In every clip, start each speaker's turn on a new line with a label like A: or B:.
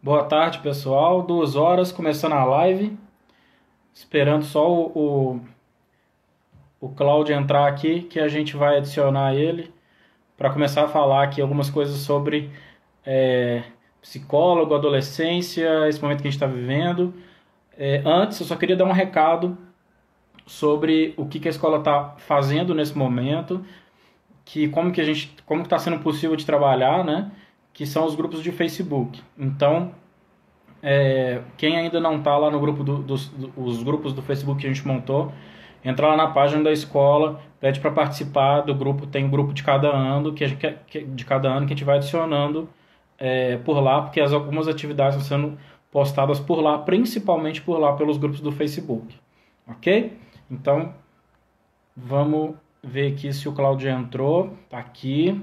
A: Boa tarde, pessoal. 2 horas, começando a live. Esperando só o Cláudio entrar aqui, que a gente vai adicionar ele para começar a falar aqui algumas coisas sobre é, psicólogo, adolescência, esse momento que a gente está vivendo. Antes, eu só queria dar um recado sobre o que a escola está fazendo nesse momento, como que está sendo possível de trabalhar, né? Que são os grupos de Facebook. Então, quem ainda não está lá no grupo os grupos do Facebook que a gente montou, entra lá na página da escola, pede para participar do grupo. Tem um grupo de cada ano de cada ano que a gente vai adicionando por lá, porque algumas atividades estão sendo postadas por lá, principalmente por lá pelos grupos do Facebook, ok? Então vamos ver aqui se o Claudio entrou. Tá aqui.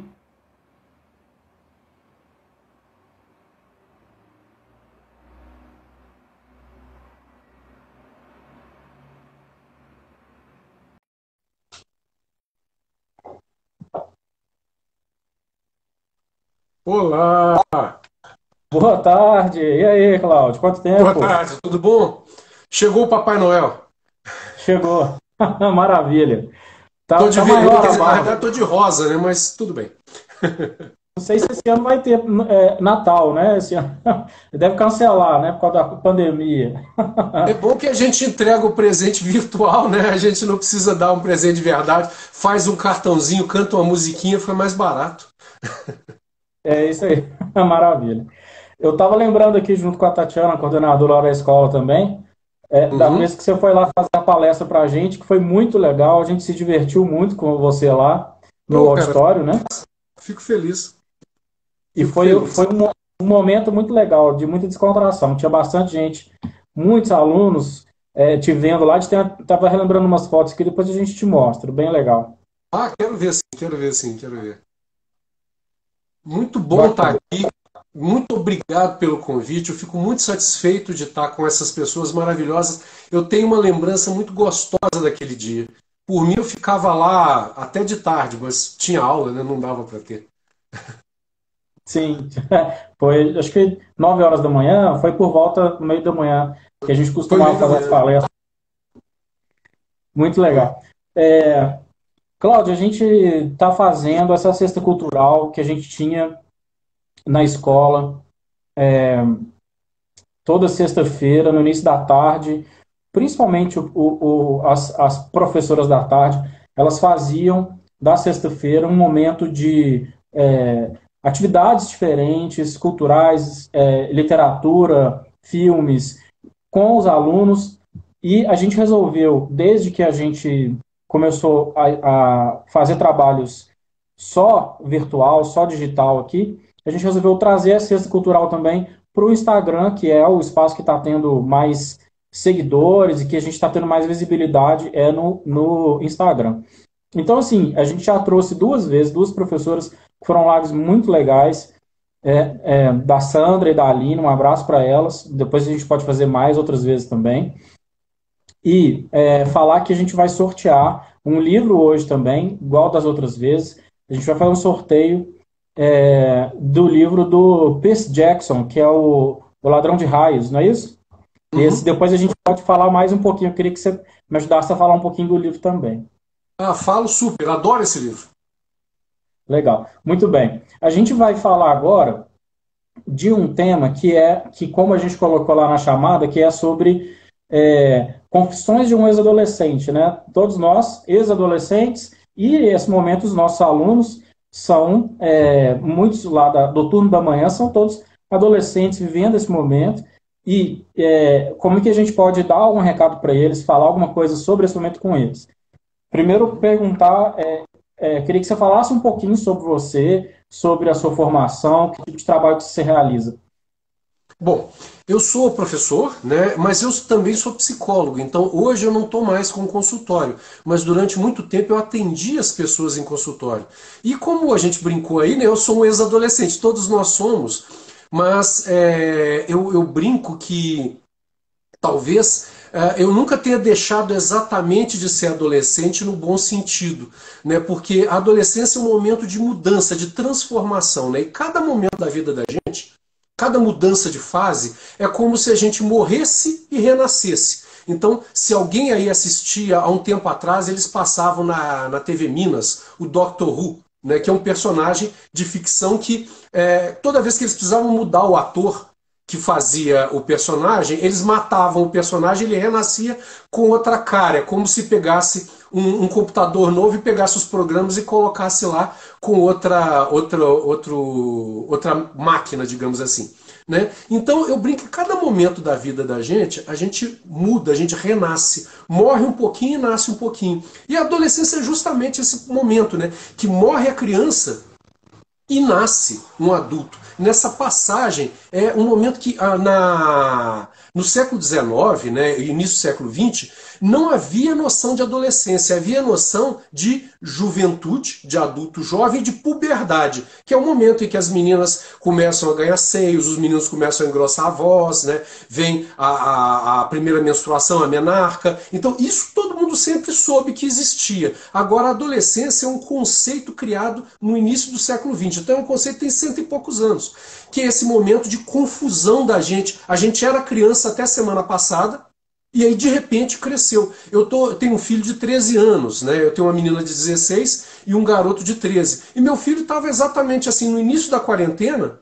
B: Olá,
A: Boa tarde. E aí, Cláudio? Quanto
B: boa
A: tempo?
B: tarde, tudo bom? Chegou o Papai Noel.
A: Chegou. Maravilha.
B: Tô
A: Tá,
B: de
A: tá
B: vermelho,
A: maior
B: quer
A: a
B: dizer, na
A: barba.
B: verdade tô de rosa, né? Mas tudo bem.
A: Não sei se esse ano vai ter Natal, né? Esse ano deve cancelar, né? Por causa da pandemia.
B: É bom que a gente entrega o presente virtual, né? A gente não precisa dar um presente de verdade, faz um cartãozinho, canta uma musiquinha, fica mais barato.
A: É isso aí. Maravilha. Eu estava lembrando aqui, junto com a Tatiana, coordenadora lá da escola também, da
B: Uhum.
A: vez que você foi lá fazer a palestra para a gente, que foi muito legal. A gente se divertiu muito com você lá no
B: Pô, cara,
A: auditório, né?
B: fico feliz,
A: E
B: fico
A: foi
B: feliz.
A: um momento muito legal, de muita descontração. Tinha bastante gente, muitos alunos te vendo lá. A gente estava relembrando umas fotos que depois a gente te mostra. Bem legal.
B: Ah, quero ver sim, quero ver sim, quero ver. Muito bom estar
A: Bacana.
B: aqui. Muito obrigado pelo convite. Eu fico muito satisfeito de estar com essas pessoas maravilhosas. Eu tenho uma lembrança muito gostosa daquele dia. Por mim, eu ficava lá até de tarde, mas tinha aula, né? Não dava para ter.
A: Sim, foi acho que 9 horas da manhã, foi por volta do meio da manhã que a gente
B: Foi meio
A: costumava
B: da
A: fazer as
B: manhã.
A: palestras. Muito
B: Foi.
A: legal. Cláudio, a gente está fazendo essa cesta cultural que a gente tinha na escola toda sexta-feira, no início da tarde, principalmente as professoras da tarde, elas faziam da sexta-feira um momento de atividades diferentes, culturais, literatura, filmes, com os alunos, e a gente resolveu, desde que a gente começou a fazer trabalhos só virtual, só digital aqui, a gente resolveu trazer a cesta cultural também para o Instagram, que é o espaço que está tendo mais seguidores e que a gente está tendo mais visibilidade no Instagram. Então, assim, a gente já trouxe 2 vezes, 2 professoras que foram lives muito legais, da Sandra e da Aline, um abraço para elas. Depois a gente pode fazer mais outras vezes também. E falar que a gente vai sortear um livro hoje também, igual das outras vezes. A gente vai fazer um sorteio do livro do Percy Jackson, que é o Ladrão de Raios, não é isso? Esse
B: Uhum.
A: depois a gente pode falar mais um pouquinho. Eu queria que você me ajudasse a falar um pouquinho do livro também.
B: Ah, falo super, adoro esse livro.
A: Legal. Muito bem. A gente vai falar agora de um tema que como a gente colocou lá na chamada, que é sobre confissões de um ex-adolescente, né? Todos nós, ex-adolescentes, e nesse momento os nossos alunos são, muitos lá do turno da manhã, são todos adolescentes vivendo esse momento, e como é que a gente pode dar algum recado para eles, falar alguma coisa sobre esse momento com eles. Primeiro perguntar, queria que você falasse um pouquinho sobre você, sobre a sua formação, que tipo de trabalho que você realiza.
B: Bom, eu sou professor, né, mas eu também sou psicólogo, então hoje eu não estou mais com consultório, mas durante muito tempo eu atendi as pessoas em consultório. E como a gente brincou aí, né, eu sou um ex-adolescente, todos nós somos, mas eu brinco que talvez eu nunca tenha deixado exatamente de ser adolescente no bom sentido, né? Porque a adolescência é um momento de mudança, de transformação, né? E cada momento da vida da gente, cada mudança de fase, é como se a gente morresse e renascesse. Então, se alguém aí assistia há um tempo atrás, eles passavam na TV Minas o Doctor Who, né? Que é um personagem de ficção que toda vez que eles precisavam mudar o ator que fazia o personagem, eles matavam o personagem, ele renascia com outra cara, é como se pegasse um computador novo e pegasse os programas e colocasse lá com outra máquina, digamos assim. Né? Então eu brinco que cada momento da vida da gente, a gente muda, a gente renasce, morre um pouquinho e nasce um pouquinho. E a adolescência é justamente esse momento, né? Que morre a criança e nasce um adulto. Nessa passagem, é um momento que no século XIX, né, início do século XX, não havia noção de adolescência, havia noção de juventude, de adulto jovem, de puberdade, que é o momento em que as meninas começam a ganhar seios, os meninos começam a engrossar a voz, né, vem a primeira menstruação, a menarca. Então, isso todo mundo sempre soube que existia. Agora, a adolescência é um conceito criado no início do século XX. Então, é um conceito que tem cento e poucos anos, que é esse momento de confusão da gente. A gente era criança até semana passada, e aí, de repente, cresceu. Eu tenho um filho de 13 anos, né? Eu tenho uma menina de 16 e um garoto de 13. E meu filho estava exatamente assim, no início da quarentena,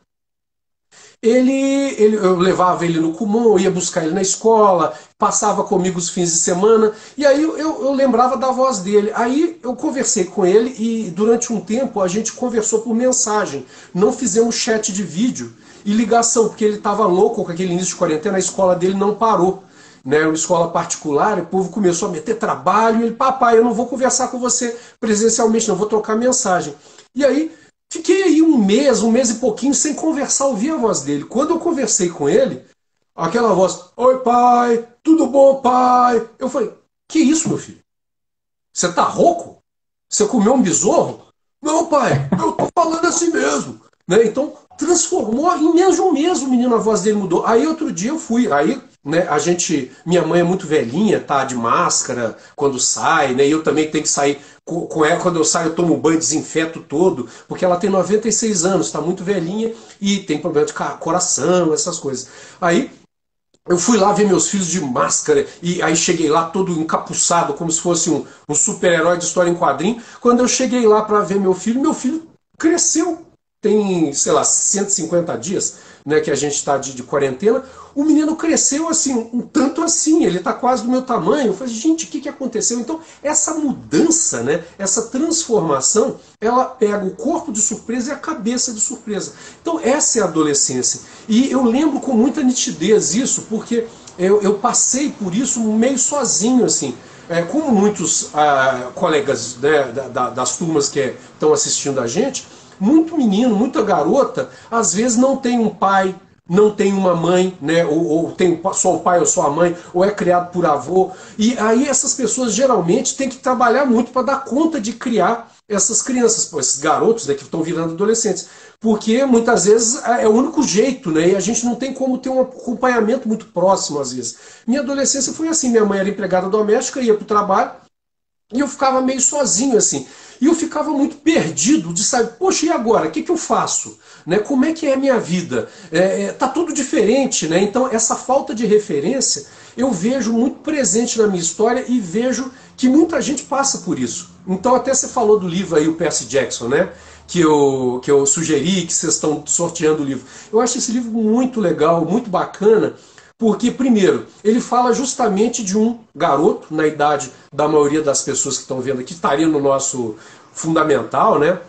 B: eu levava ele no Kumon, ia buscar ele na escola, passava comigo os fins de semana, e aí eu lembrava da voz dele. Aí eu conversei com ele e durante um tempo a gente conversou por mensagem. Não fizemos chat de vídeo e ligação, porque ele estava louco com aquele início de quarentena, a escola dele não parou. Né, uma escola particular, o povo começou a meter trabalho, e ele, papai, eu não vou conversar com você presencialmente, não, vou trocar mensagem. E aí fiquei aí um mês e pouquinho, sem conversar, ouvir a voz dele. Quando eu conversei com ele, aquela voz, oi pai, tudo bom pai? Eu falei, que isso meu filho? Você tá rouco? Você comeu um besouro? Não pai, eu tô falando assim mesmo. Né? Então transformou, em menos de um mês o menino, a voz dele mudou. Aí outro dia eu fui, aí né, minha mãe é muito velhinha, tá de máscara quando sai, né? E eu também tenho que sair com ela, quando eu saio eu tomo banho, desinfeto todo, porque ela tem 96 anos, está muito velhinha e tem problema de coração, essas coisas. Aí eu fui lá ver meus filhos de máscara e aí cheguei lá todo encapuçado, como se fosse um super-herói de história em quadrinho. Quando eu cheguei lá para ver meu filho cresceu. Tem, sei lá, 150 dias, né, que a gente está de quarentena. O menino cresceu assim, um tanto assim, ele está quase do meu tamanho. Eu falei, gente, o que aconteceu? Então, essa mudança, né, essa transformação, ela pega o corpo de surpresa e a cabeça de surpresa. Então, essa é a adolescência. E eu lembro com muita nitidez isso, porque eu passei por isso meio sozinho, assim. Como muitos colegas, né, das turmas que estão assistindo a gente, muito menino, muita garota, às vezes não tem um pai, não tem uma mãe, né? Ou tem só o pai ou só a mãe, ou é criado por avô. E aí essas pessoas geralmente têm que trabalhar muito para dar conta de criar essas crianças, esses garotos, né, que estão virando adolescentes. Porque muitas vezes é o único jeito, né? E a gente não tem como ter um acompanhamento muito próximo, às vezes. Minha adolescência foi assim, minha mãe era empregada doméstica, ia para o trabalho, e eu ficava meio sozinho, assim. E eu ficava muito perdido de saber, poxa, e agora? O que eu faço? Né? Como é que é a minha vida? Tá tudo diferente, né? Então, essa falta de referência eu vejo muito presente na minha história e vejo que muita gente passa por isso. Então, até você falou do livro aí, o Percy Jackson, né? Que eu sugeri, que vocês estão sorteando o livro. Eu acho esse livro muito legal, muito bacana, porque, primeiro, ele fala justamente de um garoto, na idade da maioria das pessoas que estão vendo aqui, estaria no nosso fundamental, né?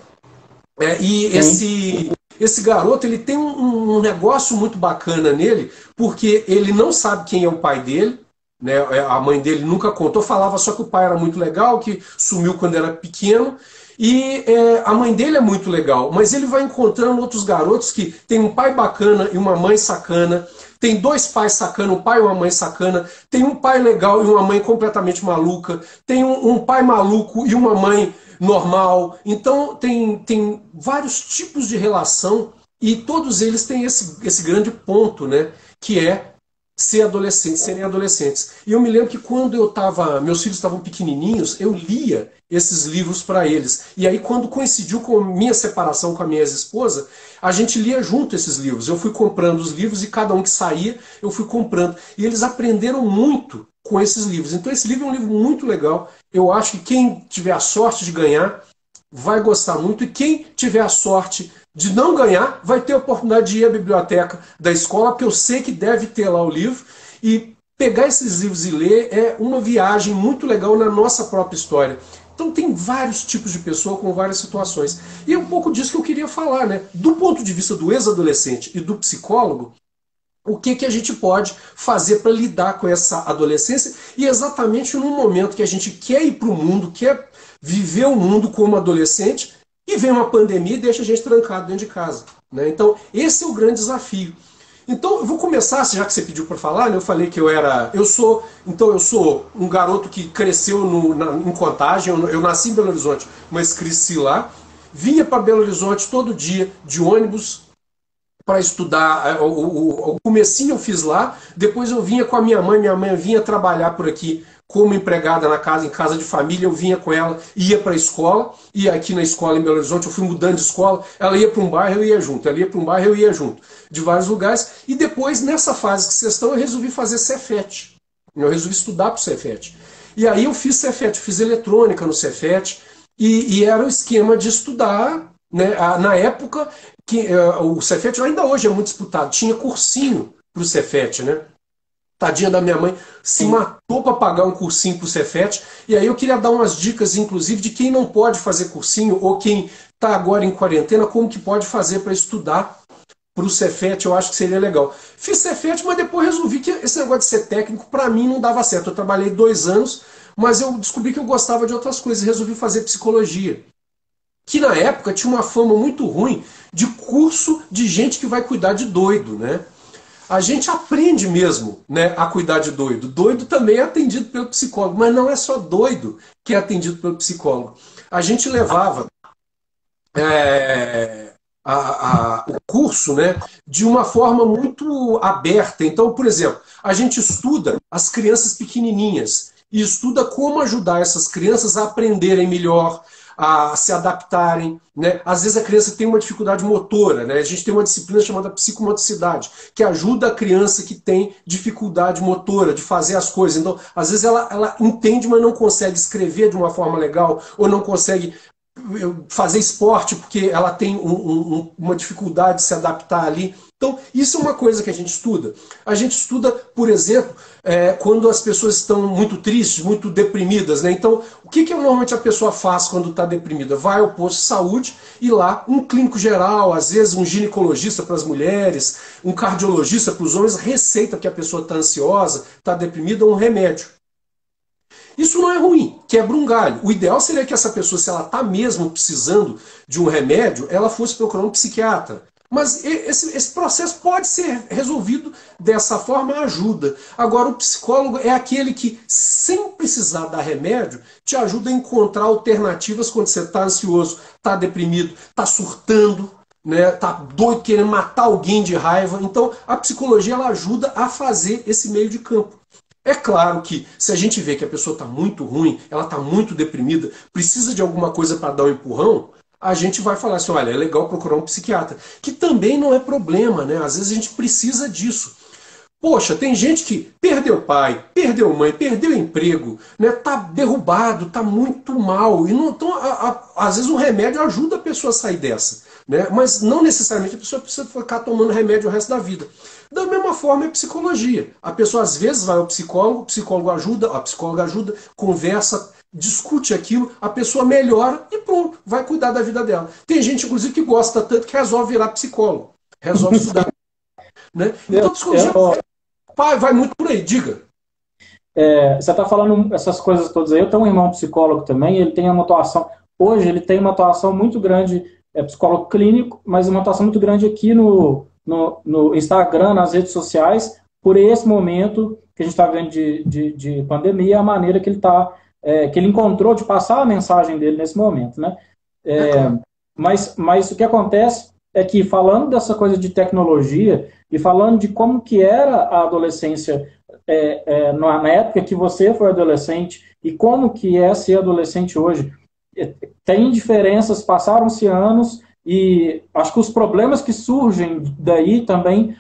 B: E
A: Sim.
B: esse garoto, ele tem um negócio muito bacana nele, porque ele não sabe quem é o pai dele, né? A mãe dele nunca contou, falava só que o pai era muito legal, que sumiu quando era pequeno. E a mãe dele é muito legal, mas ele vai encontrando outros garotos que tem um pai bacana e uma mãe sacana, tem dois pais sacana, um pai e uma mãe sacana, tem um pai legal e uma mãe completamente maluca, tem um pai maluco e uma mãe normal. Então tem vários tipos de relação e todos eles têm esse grande ponto, né? Que é ser adolescentes, serem adolescentes. E eu me lembro que quando meus filhos estavam pequenininhos, eu lia esses livros para eles. E aí quando coincidiu com a minha separação com a minha ex-esposa, a gente lia junto esses livros. Eu fui comprando os livros e cada um que saía, eu fui comprando. E eles aprenderam muito com esses livros. Então esse livro é um livro muito legal. Eu acho que quem tiver a sorte de ganhar vai gostar muito, e quem tiver a sorte de não ganhar vai ter a oportunidade de ir à biblioteca da escola, porque eu sei que deve ter lá o livro, e pegar esses livros e ler é uma viagem muito legal na nossa própria história. Então tem vários tipos de pessoa com várias situações. E é um pouco disso que eu queria falar, né? Do ponto de vista do ex-adolescente e do psicólogo, o que a gente pode fazer para lidar com essa adolescência e exatamente no momento que a gente quer ir para o mundo, quer viver o mundo como adolescente e vem uma pandemia e deixa a gente trancado dentro de casa. Né? Então, esse é o grande desafio. Então, eu vou começar, já que você pediu para falar, né? Eu falei que eu sou um garoto que cresceu em Contagem, eu nasci em Belo Horizonte, mas cresci lá, vinha para Belo Horizonte todo dia de ônibus, para estudar. O comecinho eu fiz lá, depois eu vinha com a minha mãe vinha trabalhar por aqui como empregada na casa, em casa de família, eu vinha com ela, ia para a escola, ia aqui na escola em Belo Horizonte, eu fui mudando de escola, ela ia para um bairro, eu ia junto, ela ia para um bairro, eu ia junto, de vários lugares, e depois, nessa fase que vocês estão, eu resolvi fazer Cefet, eu resolvi estudar para o Cefet. E aí eu fiz Cefet, fiz eletrônica no Cefet, e era o esquema de estudar, né? Na época que o Cefet ainda hoje é muito disputado, tinha cursinho para o Cefet, né? Tadinha da minha mãe, se matou para pagar um cursinho para o Cefet, e aí eu queria dar umas dicas, inclusive, de quem não pode fazer cursinho, ou quem está agora em quarentena, como que pode fazer para estudar para o Cefet, eu acho que seria legal. Fiz Cefet, mas depois resolvi que esse negócio de ser técnico, para mim, não dava certo. Eu trabalhei 2 anos, mas eu descobri que eu gostava de outras coisas, e resolvi fazer psicologia, que na época tinha uma fama muito ruim de curso de gente que vai cuidar de doido, né? A gente aprende mesmo, né, a cuidar de doido. Doido também é atendido pelo psicólogo, mas não é só doido que é atendido pelo psicólogo. A gente levava o curso, né, de uma forma muito aberta. Então, por exemplo, a gente estuda as crianças pequenininhas e estuda como ajudar essas crianças a aprenderem melhor, a se adaptarem. Né? Às vezes a criança tem uma dificuldade motora, né? A gente tem uma disciplina chamada psicomotricidade, que ajuda a criança que tem dificuldade motora de fazer as coisas. Então, às vezes ela entende, mas não consegue escrever de uma forma legal, ou não consegue fazer esporte porque ela tem uma dificuldade de se adaptar ali. Então, isso é uma coisa que a gente estuda. A gente estuda, por exemplo, quando as pessoas estão muito tristes, muito deprimidas. Né? Então, o que normalmente a pessoa faz quando está deprimida? Vai ao posto de saúde e lá um clínico geral, às vezes um ginecologista para as mulheres, um cardiologista para os homens, receita que a pessoa está ansiosa, está deprimida, um remédio. Isso não é ruim, quebra um galho. O ideal seria que essa pessoa, se ela está mesmo precisando de um remédio, ela fosse procurar um psiquiatra. Mas esse processo pode ser resolvido dessa forma, ajuda. Agora, o psicólogo é aquele que, sem precisar dar remédio, te ajuda a encontrar alternativas quando você está ansioso, está deprimido, está surtando, né, tá doido querendo matar alguém de raiva. Então, a psicologia ela ajuda a fazer esse meio de campo. É claro que se a gente vê que a pessoa está muito ruim, ela está muito deprimida, precisa de alguma coisa para dar um empurrão, a gente vai falar assim, olha, é legal procurar um psiquiatra. Que também não é problema, né? Às vezes a gente precisa disso. Poxa, tem gente que perdeu pai, perdeu mãe, perdeu emprego, né? Tá derrubado, tá muito mal. E não, então, às vezes um remédio ajuda a pessoa a sair dessa. Né? Mas não necessariamente a pessoa precisa ficar tomando remédio o resto da vida. Da mesma forma é psicologia. A pessoa às vezes vai ao psicólogo, o psicólogo ajuda, a psicóloga ajuda, conversa, discute aquilo, a pessoa melhora e pronto, vai cuidar da vida dela. Tem gente, inclusive, que gosta tanto que resolve virar psicólogo, resolve estudar. Né? Então, psicologia vai muito por aí, diga.
A: Você está falando essas coisas todas aí. Eu tenho um irmão psicólogo também, ele tem uma atuação, hoje ele tem uma atuação muito grande, é psicólogo clínico, mas uma atuação muito grande aqui no Instagram, nas redes sociais, por esse momento que a gente está vendo de pandemia, a maneira que ele está, que ele encontrou de passar a mensagem dele nesse momento, né? Mas o que acontece é que, falando dessa coisa de tecnologia e falando de como que era a adolescência na época que você foi adolescente e como que é ser adolescente hoje, tem diferenças, passaram-se anos e acho que os problemas que surgem daí também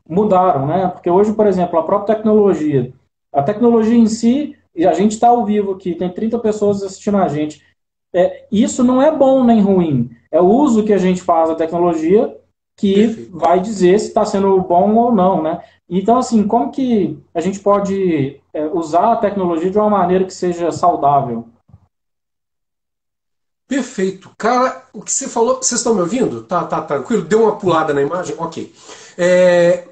A: mudaram, né? Porque hoje, por exemplo, a tecnologia em si, e a gente está ao vivo aqui, tem 30 pessoas assistindo a gente, isso não é bom nem ruim, é o uso que a gente faz da tecnologia que vai dizer se está sendo bom ou não, né? Então, assim, como que a gente pode usar a tecnologia de uma maneira que seja saudável?
B: Perfeito. Cara, o que você falou... Vocês estão me ouvindo? Tá tranquilo? Deu uma pulada na imagem? Ok.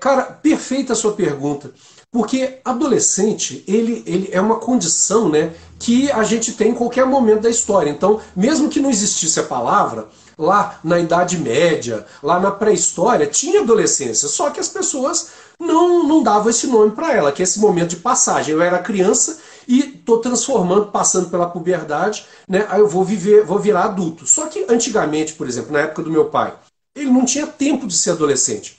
B: Cara, perfeita a sua pergunta. Porque adolescente, ele é uma condição, né, que a gente tem em qualquer momento da história. Então, mesmo que não existisse a palavra, lá na Idade Média, lá na pré-história, tinha adolescência. Só que as pessoas não davam esse nome para ela, que é esse momento de passagem. Eu era criança e estou transformando, passando pela puberdade, né, aí eu vou virar adulto. Só que antigamente, por exemplo, na época do meu pai, ele não tinha tempo de ser adolescente.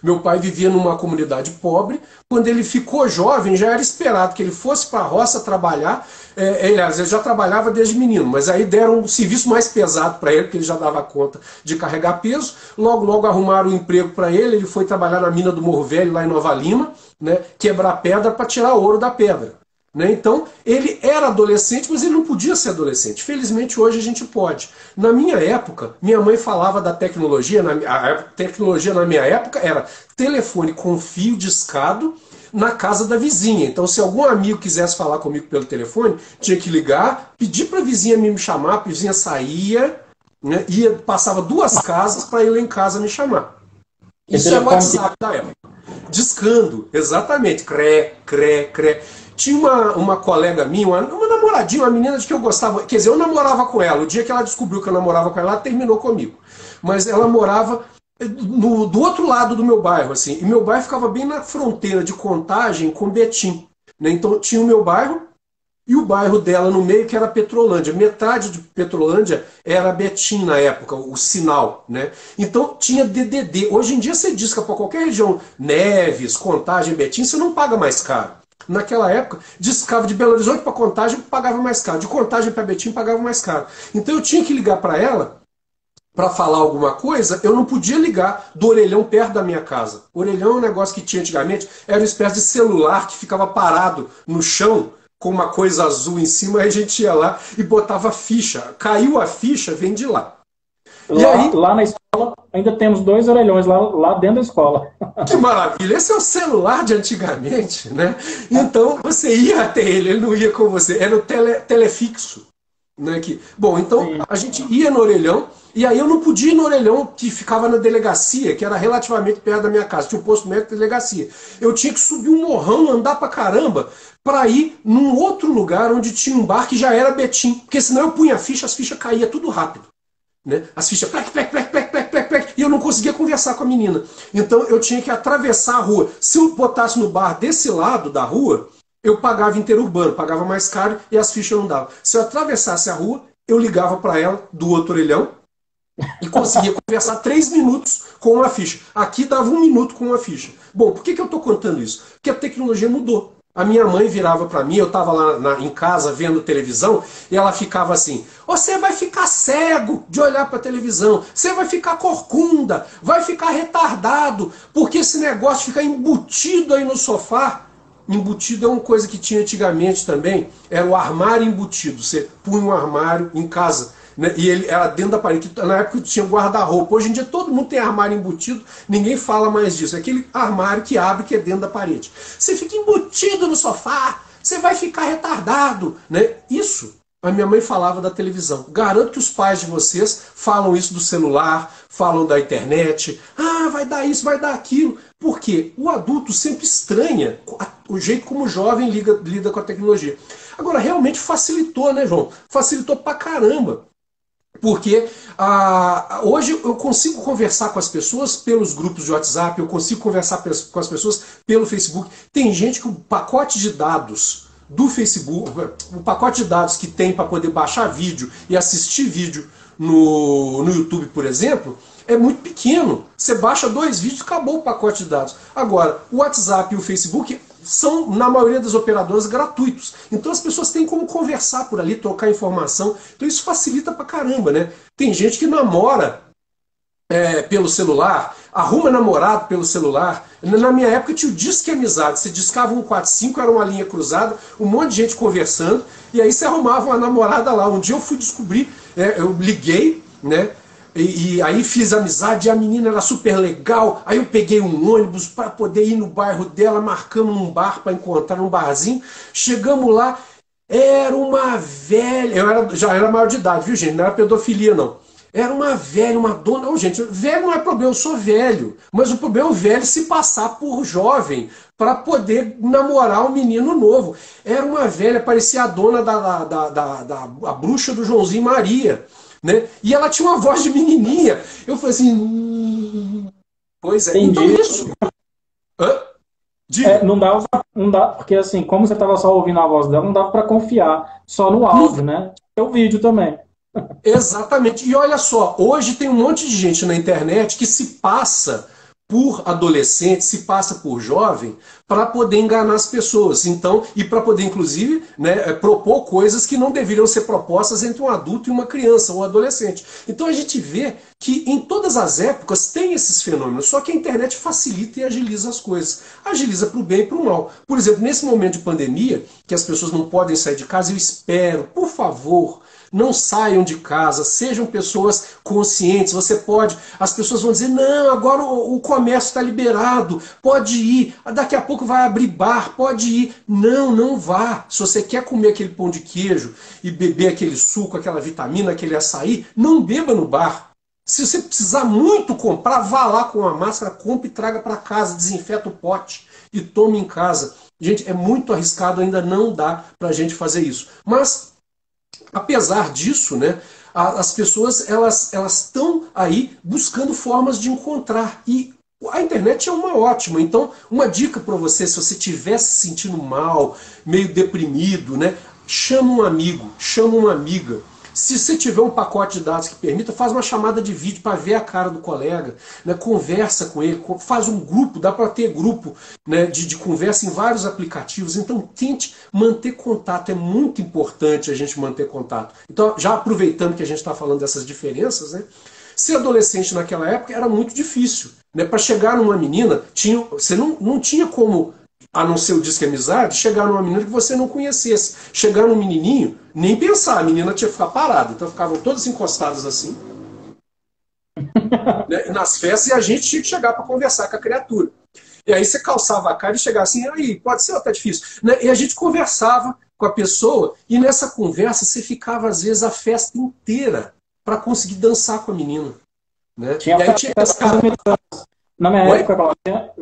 B: Meu pai vivia numa comunidade pobre. Quando ele ficou jovem, já era esperado que ele fosse para a roça trabalhar. Aliás, ele já trabalhava desde menino, mas aí deram um serviço mais pesado para ele, porque ele já dava conta de carregar peso. Logo arrumaram um emprego para ele. Ele foi trabalhar na mina do Morro Velho, lá em Nova Lima, né, quebrar pedra para tirar ouro da pedra. Né? Então, ele era adolescente, mas ele não podia ser adolescente. Felizmente, hoje a gente pode. Na minha época, minha mãe falava da tecnologia. A tecnologia na minha época era telefone com fio discado na casa da vizinha. Então, se algum amigo quisesse falar comigo pelo telefone, tinha que ligar, pedir para a vizinha me chamar, a vizinha saía, né, passava 2 casas para ir lá em casa me chamar. Isso é o WhatsApp da época. Discando, exatamente. Cré. Tinha uma colega minha, uma namoradinha, uma menina de que eu gostava. Quer dizer, eu namorava com ela. O dia que ela descobriu que eu namorava com ela, ela terminou comigo. Mas ela morava do outro lado do meu bairro, assim. E meu bairro ficava bem na fronteira de Contagem com Betim. Né? Então tinha o meu bairro e o bairro dela no meio, que era Petrolândia. Metade de Petrolândia era Betim na época, o sinal. Né? Então tinha DDD. Hoje em dia você disca para qualquer região, Neves, Contagem, Betim, você não paga mais caro. Naquela época, discava de Belo Horizonte para Contagem, pagava mais caro. De Contagem para Betim, pagava mais caro. Então eu tinha que ligar para ela para falar alguma coisa. Eu não podia ligar do orelhão perto da minha casa. O orelhão é um negócio que tinha antigamente, era uma espécie de celular que ficava parado no chão com uma coisa azul em cima, aí a gente ia lá e botava ficha. Caiu a ficha, vem de lá.
A: Lá na escola, ainda temos 2 orelhões lá dentro da escola.
B: Que maravilha! Esse é o celular de antigamente, né? Então você ia até ele não ia com você. Era o telefixo. Né? Bom, então a gente ia no orelhão, e aí eu não podia ir no orelhão que ficava na delegacia, que era relativamente perto da minha casa. Tinha um posto médico e delegacia. Eu tinha que subir um morrão, andar pra caramba, para ir num outro lugar onde tinha um bar que já era Betim. Porque senão eu punha a ficha, as fichas caíam tudo rápido. Né? As fichas, plec, e eu não conseguia conversar com a menina. Então eu tinha que atravessar a rua. Se eu botasse no bar desse lado da rua, eu pagava interurbano, pagava mais caro e as fichas não davam. Se eu atravessasse a rua, eu ligava para ela do outro orelhão e conseguia conversar 3 minutos com uma ficha. Aqui dava 1 minuto com uma ficha. Bom, por que eu estou contando isso? Porque a tecnologia mudou. A minha mãe virava para mim, eu estava lá em casa vendo televisão, e ela ficava assim: você vai ficar cego de olhar para a televisão, você vai ficar corcunda, vai ficar retardado, porque esse negócio fica embutido aí no sofá. Embutido é uma coisa que tinha antigamente também, era o armário embutido. Você punha um armário em casa, né, e ele era dentro da parede. Na época tinha guarda-roupa. Hoje em dia todo mundo tem armário embutido, ninguém fala mais disso. É aquele armário que abre, que é dentro da parede. Você fica embutido no sofá, você vai ficar retardado. Né? Isso A minha mãe falava da televisão. Garanto que os pais de vocês falam isso do celular, falam da internet. Ah, vai dar isso, vai dar aquilo. Por quê? O adulto sempre estranha o jeito como o jovem lida com a tecnologia. Agora, realmente facilitou, né, João? Facilitou pra caramba. Porque hoje eu consigo conversar com as pessoas pelos grupos de WhatsApp, eu consigo conversar com as pessoas pelo Facebook. Tem gente que o pacote de dados do Facebook, o pacote de dados que tem para poder baixar vídeo e assistir vídeo no YouTube, por exemplo, é muito pequeno. Você baixa 2 vídeos, acabou o pacote de dados. Agora, o WhatsApp e o Facebook são, na maioria das operadoras, gratuitos. Então as pessoas têm como conversar por ali, trocar informação. Então isso facilita pra caramba, né? Tem gente que namora pelo celular, arruma namorado pelo celular. Na minha época tinha o Disque Amizade. Você discava 145, era uma linha cruzada, um monte de gente conversando, e aí você arrumava uma namorada lá. Um dia eu fui descobrir, eu liguei, né? E aí fiz amizade, e a menina era super legal. Aí eu peguei um ônibus para poder ir no bairro dela, marcamos num bar para encontrar, num barzinho. Chegamos lá, era uma velha. Já era maior de idade, viu, gente? Não era pedofilia, não. Era uma velha, uma dona. Não, gente, velho não é problema, eu sou velho. Mas o problema é o velho se passar por jovem para poder namorar um menino novo. Era uma velha, parecia a dona a bruxa do Joãozinho Maria. Né? E ela tinha uma voz de menininha. Eu falei assim. Pois é.
A: Entendi.
B: Então isso.
A: Não dava, porque assim, como você estava só ouvindo a voz dela, não dava para confiar só no áudio, né? Tem o vídeo também.
B: Exatamente. E olha só, hoje tem um monte de gente na internet que se passa por adolescente, se passa por jovem, para poder enganar as pessoas. Então, e para poder, inclusive, né, propor coisas que não deveriam ser propostas entre um adulto e uma criança, ou adolescente. Então a gente vê que em todas as épocas tem esses fenômenos, só que a internet facilita e agiliza as coisas. Agiliza para o bem e para o mal. Por exemplo, nesse momento de pandemia, que as pessoas não podem sair de casa, eu espero, por favor, não saiam de casa, sejam pessoas conscientes. Você pode, as pessoas vão dizer, não, agora o comércio está liberado, pode ir, daqui a pouco vai abrir bar, pode ir. Não, não vá. Se você quer comer aquele pão de queijo e beber aquele suco, aquela vitamina, aquele açaí, não beba no bar. Se você precisar muito comprar, vá lá com a máscara, compre e traga para casa, desinfeta o pote e tome em casa. Gente, é muito arriscado, ainda não dá para a gente fazer isso. Mas apesar disso, né, as pessoas elas estão aí buscando formas de encontrar. E a internet é uma ótima. Então, uma dica para você, se você estiver se sentindo mal, meio deprimido, né, chama um amigo, chama uma amiga. Se você tiver um pacote de dados que permita, faz uma chamada de vídeo para ver a cara do colega, né? Conversa com ele, faz um grupo, dá para ter grupo, né, de conversa em vários aplicativos. Então tente manter contato, é muito importante a gente manter contato. Então, já aproveitando que a gente está falando dessas diferenças, né, ser adolescente naquela época era muito difícil. Né? Para chegar numa menina, você não tinha como, a não ser o Disque Amizade, chegar numa menina que você não conhecesse. Chegar num menininho, nem pensar, a menina tinha que ficar parada. Então ficavam todas encostadas assim, né, nas festas, e a gente tinha que chegar para conversar com a criatura. E aí você calçava a cara e chegava assim, aí, pode ser ou tá difícil. Né? E a gente conversava com a pessoa, e nessa conversa você ficava, às vezes, a festa inteira para conseguir dançar com a menina. Né?
A: Tinha
B: e aí tinha
A: festas americanas. Na minha época,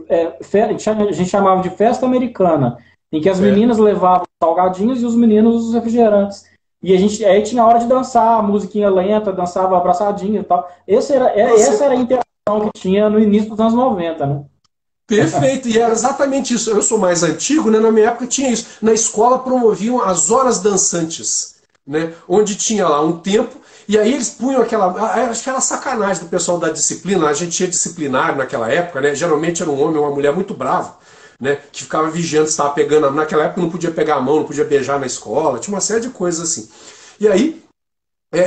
A: a gente chamava de festa americana, em que as meninas levavam salgadinhos e os meninos os refrigerantes. E aí tinha a hora de dançar, musiquinha lenta, dançava abraçadinha e tal. Essa era a interação que tinha no início dos anos 90, né?
B: Perfeito, e era exatamente isso. Eu sou mais antigo, né? Na minha época tinha isso. Na escola promoviam as horas dançantes, né? Onde tinha lá um tempo, e aí eles punham acho que era sacanagem do pessoal da disciplina. A gente tinha disciplinário naquela época, né? Geralmente era um homem ou uma mulher muito bravo, né? Que ficava vigiando se estava pegando. Naquela época não podia pegar a mão, não podia beijar na escola, tinha uma série de coisas assim. E aí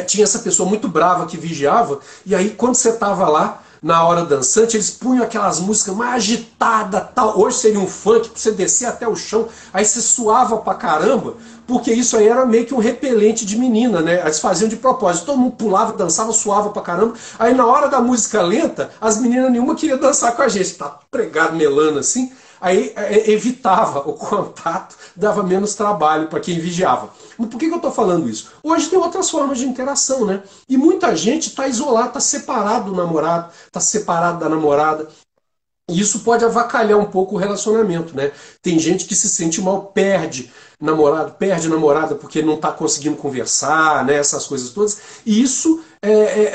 B: tinha essa pessoa muito brava que vigiava, e aí quando você estava lá, na hora dançante, eles punham aquelas músicas mais agitadas, tal. Hoje seria um funk pra você descer até o chão, aí você suava pra caramba, porque isso aí era meio que um repelente de menina, né? Eles faziam de propósito, todo mundo pulava, dançava, suava pra caramba. Aí na hora da música lenta, as meninas nenhuma queria dançar com a gente, tá pregado melando assim. Aí evitava o contato, dava menos trabalho para quem vigiava. Mas por que eu estou falando isso? Hoje tem outras formas de interação, né? E muita gente está isolado, está separado do namorado, está separado da namorada. E isso pode avacalhar um pouco o relacionamento, né? Tem gente que se sente mal, perde namorado, perde namorada porque não está conseguindo conversar, né? Essas coisas todas. E isso,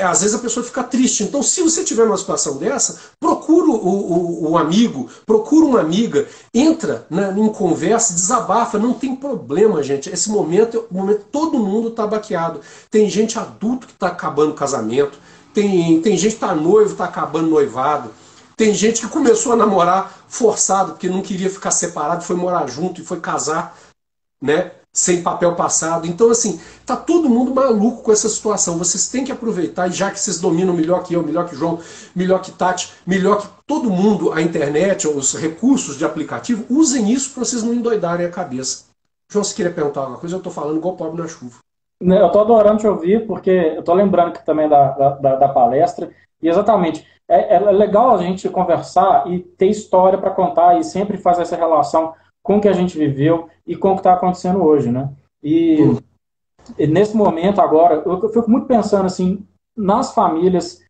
B: às vezes a pessoa fica triste. Então, se você tiver numa situação dessa, procura o amigo, procura uma amiga, entra, né, em conversa, desabafa, não tem problema, gente. Esse momento, todo mundo está baqueado. Tem gente adulto que está acabando o casamento, tem gente que está noivo, está acabando noivado. Tem gente que começou a namorar forçado, porque não queria ficar separado, foi morar junto e foi casar, né, sem papel passado. Então, assim, tá todo mundo maluco com essa situação. Vocês têm que aproveitar, e já que vocês dominam melhor que eu, melhor que o João, melhor que Tati, melhor que todo mundo, a internet, os recursos de aplicativo, usem isso para vocês não endoidarem a cabeça. João, se queria perguntar alguma coisa, eu tô falando igual pobre na chuva.
A: Né, eu tô adorando te ouvir, porque eu tô lembrando aqui também da palestra, e exatamente, é legal a gente conversar e ter história para contar e sempre fazer essa relação com o que a gente viveu e com o que está acontecendo hoje, né? E nesse momento agora, eu fico muito pensando assim, nas famílias,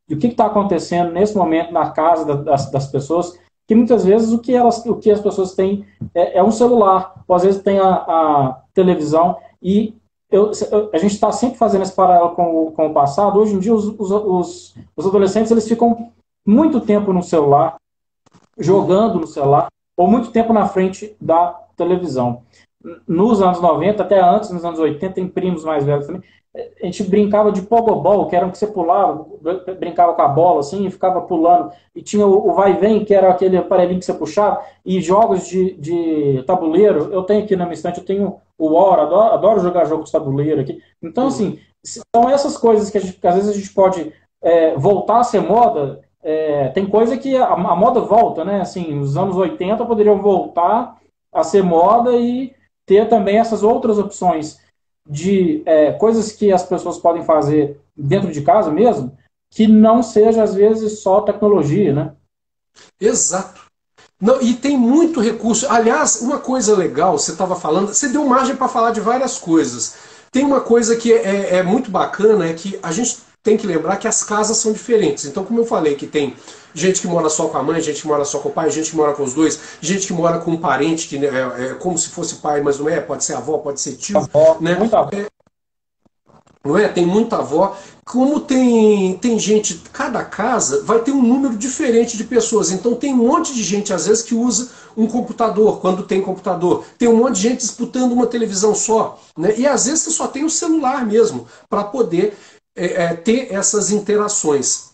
A: e o que está acontecendo nesse momento na casa das pessoas, que muitas vezes o que as pessoas têm é um celular, ou às vezes tem a televisão, e a gente está sempre fazendo esse paralelo com o passado. Hoje em dia, os adolescentes eles ficam muito tempo no celular, jogando no celular, ou muito tempo na frente da televisão. Nos anos 90, até antes, nos anos 80, tem primos mais velhos também, a gente brincava de pogobol, que era um que você pulava, brincava com a bola assim, e ficava pulando, e tinha o vai e vem, que era aquele aparelhinho que você puxava, e jogos de tabuleiro. Eu tenho aqui na minha estante, eu tenho o War, adoro jogar jogos de tabuleiro aqui. Então, assim, são essas coisas que às vezes a gente pode voltar a ser moda. Tem coisa que a moda volta, né? Assim, os anos 80 poderiam voltar a ser moda e ter também essas outras opções de coisas que as pessoas podem fazer dentro de casa mesmo, que não seja, às vezes, só tecnologia, né?
B: Exato. Não, e tem muito recurso. Aliás, uma coisa legal, você estava falando, você deu margem para falar de várias coisas. Tem uma coisa que é muito bacana, é que a gente tem que lembrar que as casas são diferentes. Então, como eu falei, que tem gente que mora só com a mãe, gente que mora só com o pai, gente que mora com os dois, gente que mora com um parente que é como se fosse pai, mas não é, pode ser avó, pode ser tio,
A: Avó,
B: né?
A: muita avó.
B: Não é? Tem muita avó. Como tem gente, cada casa vai ter um número diferente de pessoas. Então tem um monte de gente, às vezes, que usa um computador, quando tem computador. Tem um monte de gente disputando uma televisão só. Né? E às vezes você só tem o celular mesmo, para poder ter essas interações.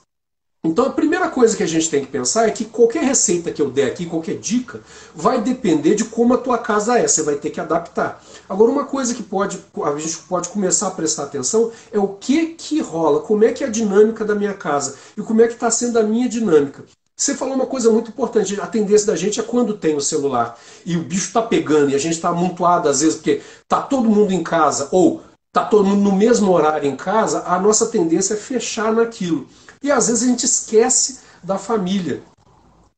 B: Então a primeira coisa que a gente tem que pensar é que qualquer receita que eu der aqui, qualquer dica, vai depender de como a tua casa é, você vai ter que adaptar. Agora uma coisa que a gente pode começar a prestar atenção é o que rola, como é que é a dinâmica da minha casa e como é que está sendo a minha dinâmica. Você falou uma coisa muito importante, a tendência da gente é quando tem o celular e o bicho está pegando e a gente está amontoado às vezes porque está todo mundo em casa ou está todo mundo no mesmo horário em casa, a nossa tendência é fechar naquilo. E às vezes a gente esquece da família.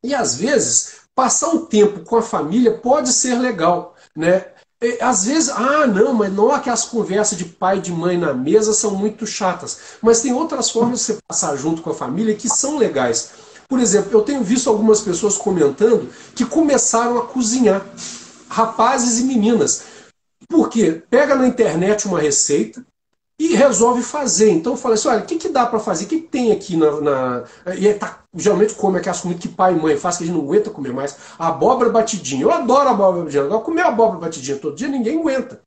B: E às vezes, passar um tempo com a família pode ser legal, né? E, às vezes, não, mas não é que as conversas de pai e de mãe na mesa são muito chatas. Mas tem outras formas de você passar junto com a família que são legais. Por exemplo, eu tenho visto algumas pessoas comentando que começaram a cozinhar. Rapazes e meninas. Por quê? Pega na internet uma receita, e resolve fazer. Então fala assim, olha, o que dá para fazer? O que tem aqui E geralmente come aquelas comidas que pai e mãe faz, que a gente não aguenta comer mais. A abóbora batidinha. Eu adoro abóbora batidinha. Agora, comer abóbora batidinha todo dia, ninguém aguenta.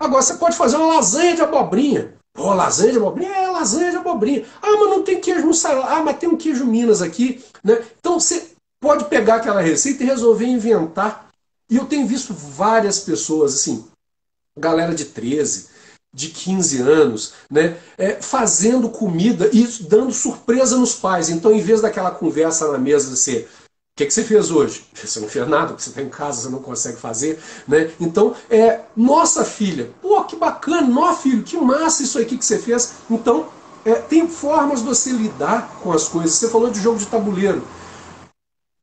B: Agora, você pode fazer uma lasanha de abobrinha. Pô, lasanha de abobrinha? É, lasanha de abobrinha. Ah, mas não tem queijo mussarela. Ah, mas tem um queijo Minas aqui. Né? Então, você pode pegar aquela receita e resolver inventar. E eu tenho visto várias pessoas, assim, galera de 13, de 15 anos, né, fazendo comida e dando surpresa nos pais. Então, em vez daquela conversa na mesa, você, o que você fez hoje? Você não fez nada, porque você está em casa, você não consegue fazer. Né? Então, nossa filha, pô, que bacana, nossa filho, que massa isso aqui que você fez. Então, tem formas de você lidar com as coisas. Você falou de jogo de tabuleiro.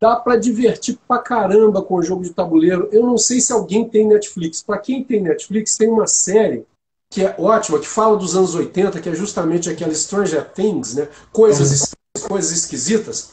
B: Dá para divertir pra caramba com o jogo de tabuleiro. Eu não sei se alguém tem Netflix. Para quem tem Netflix, tem uma série que é ótima, que fala dos anos 80, que é justamente aquela Stranger Things, né? Coisas esquisitas,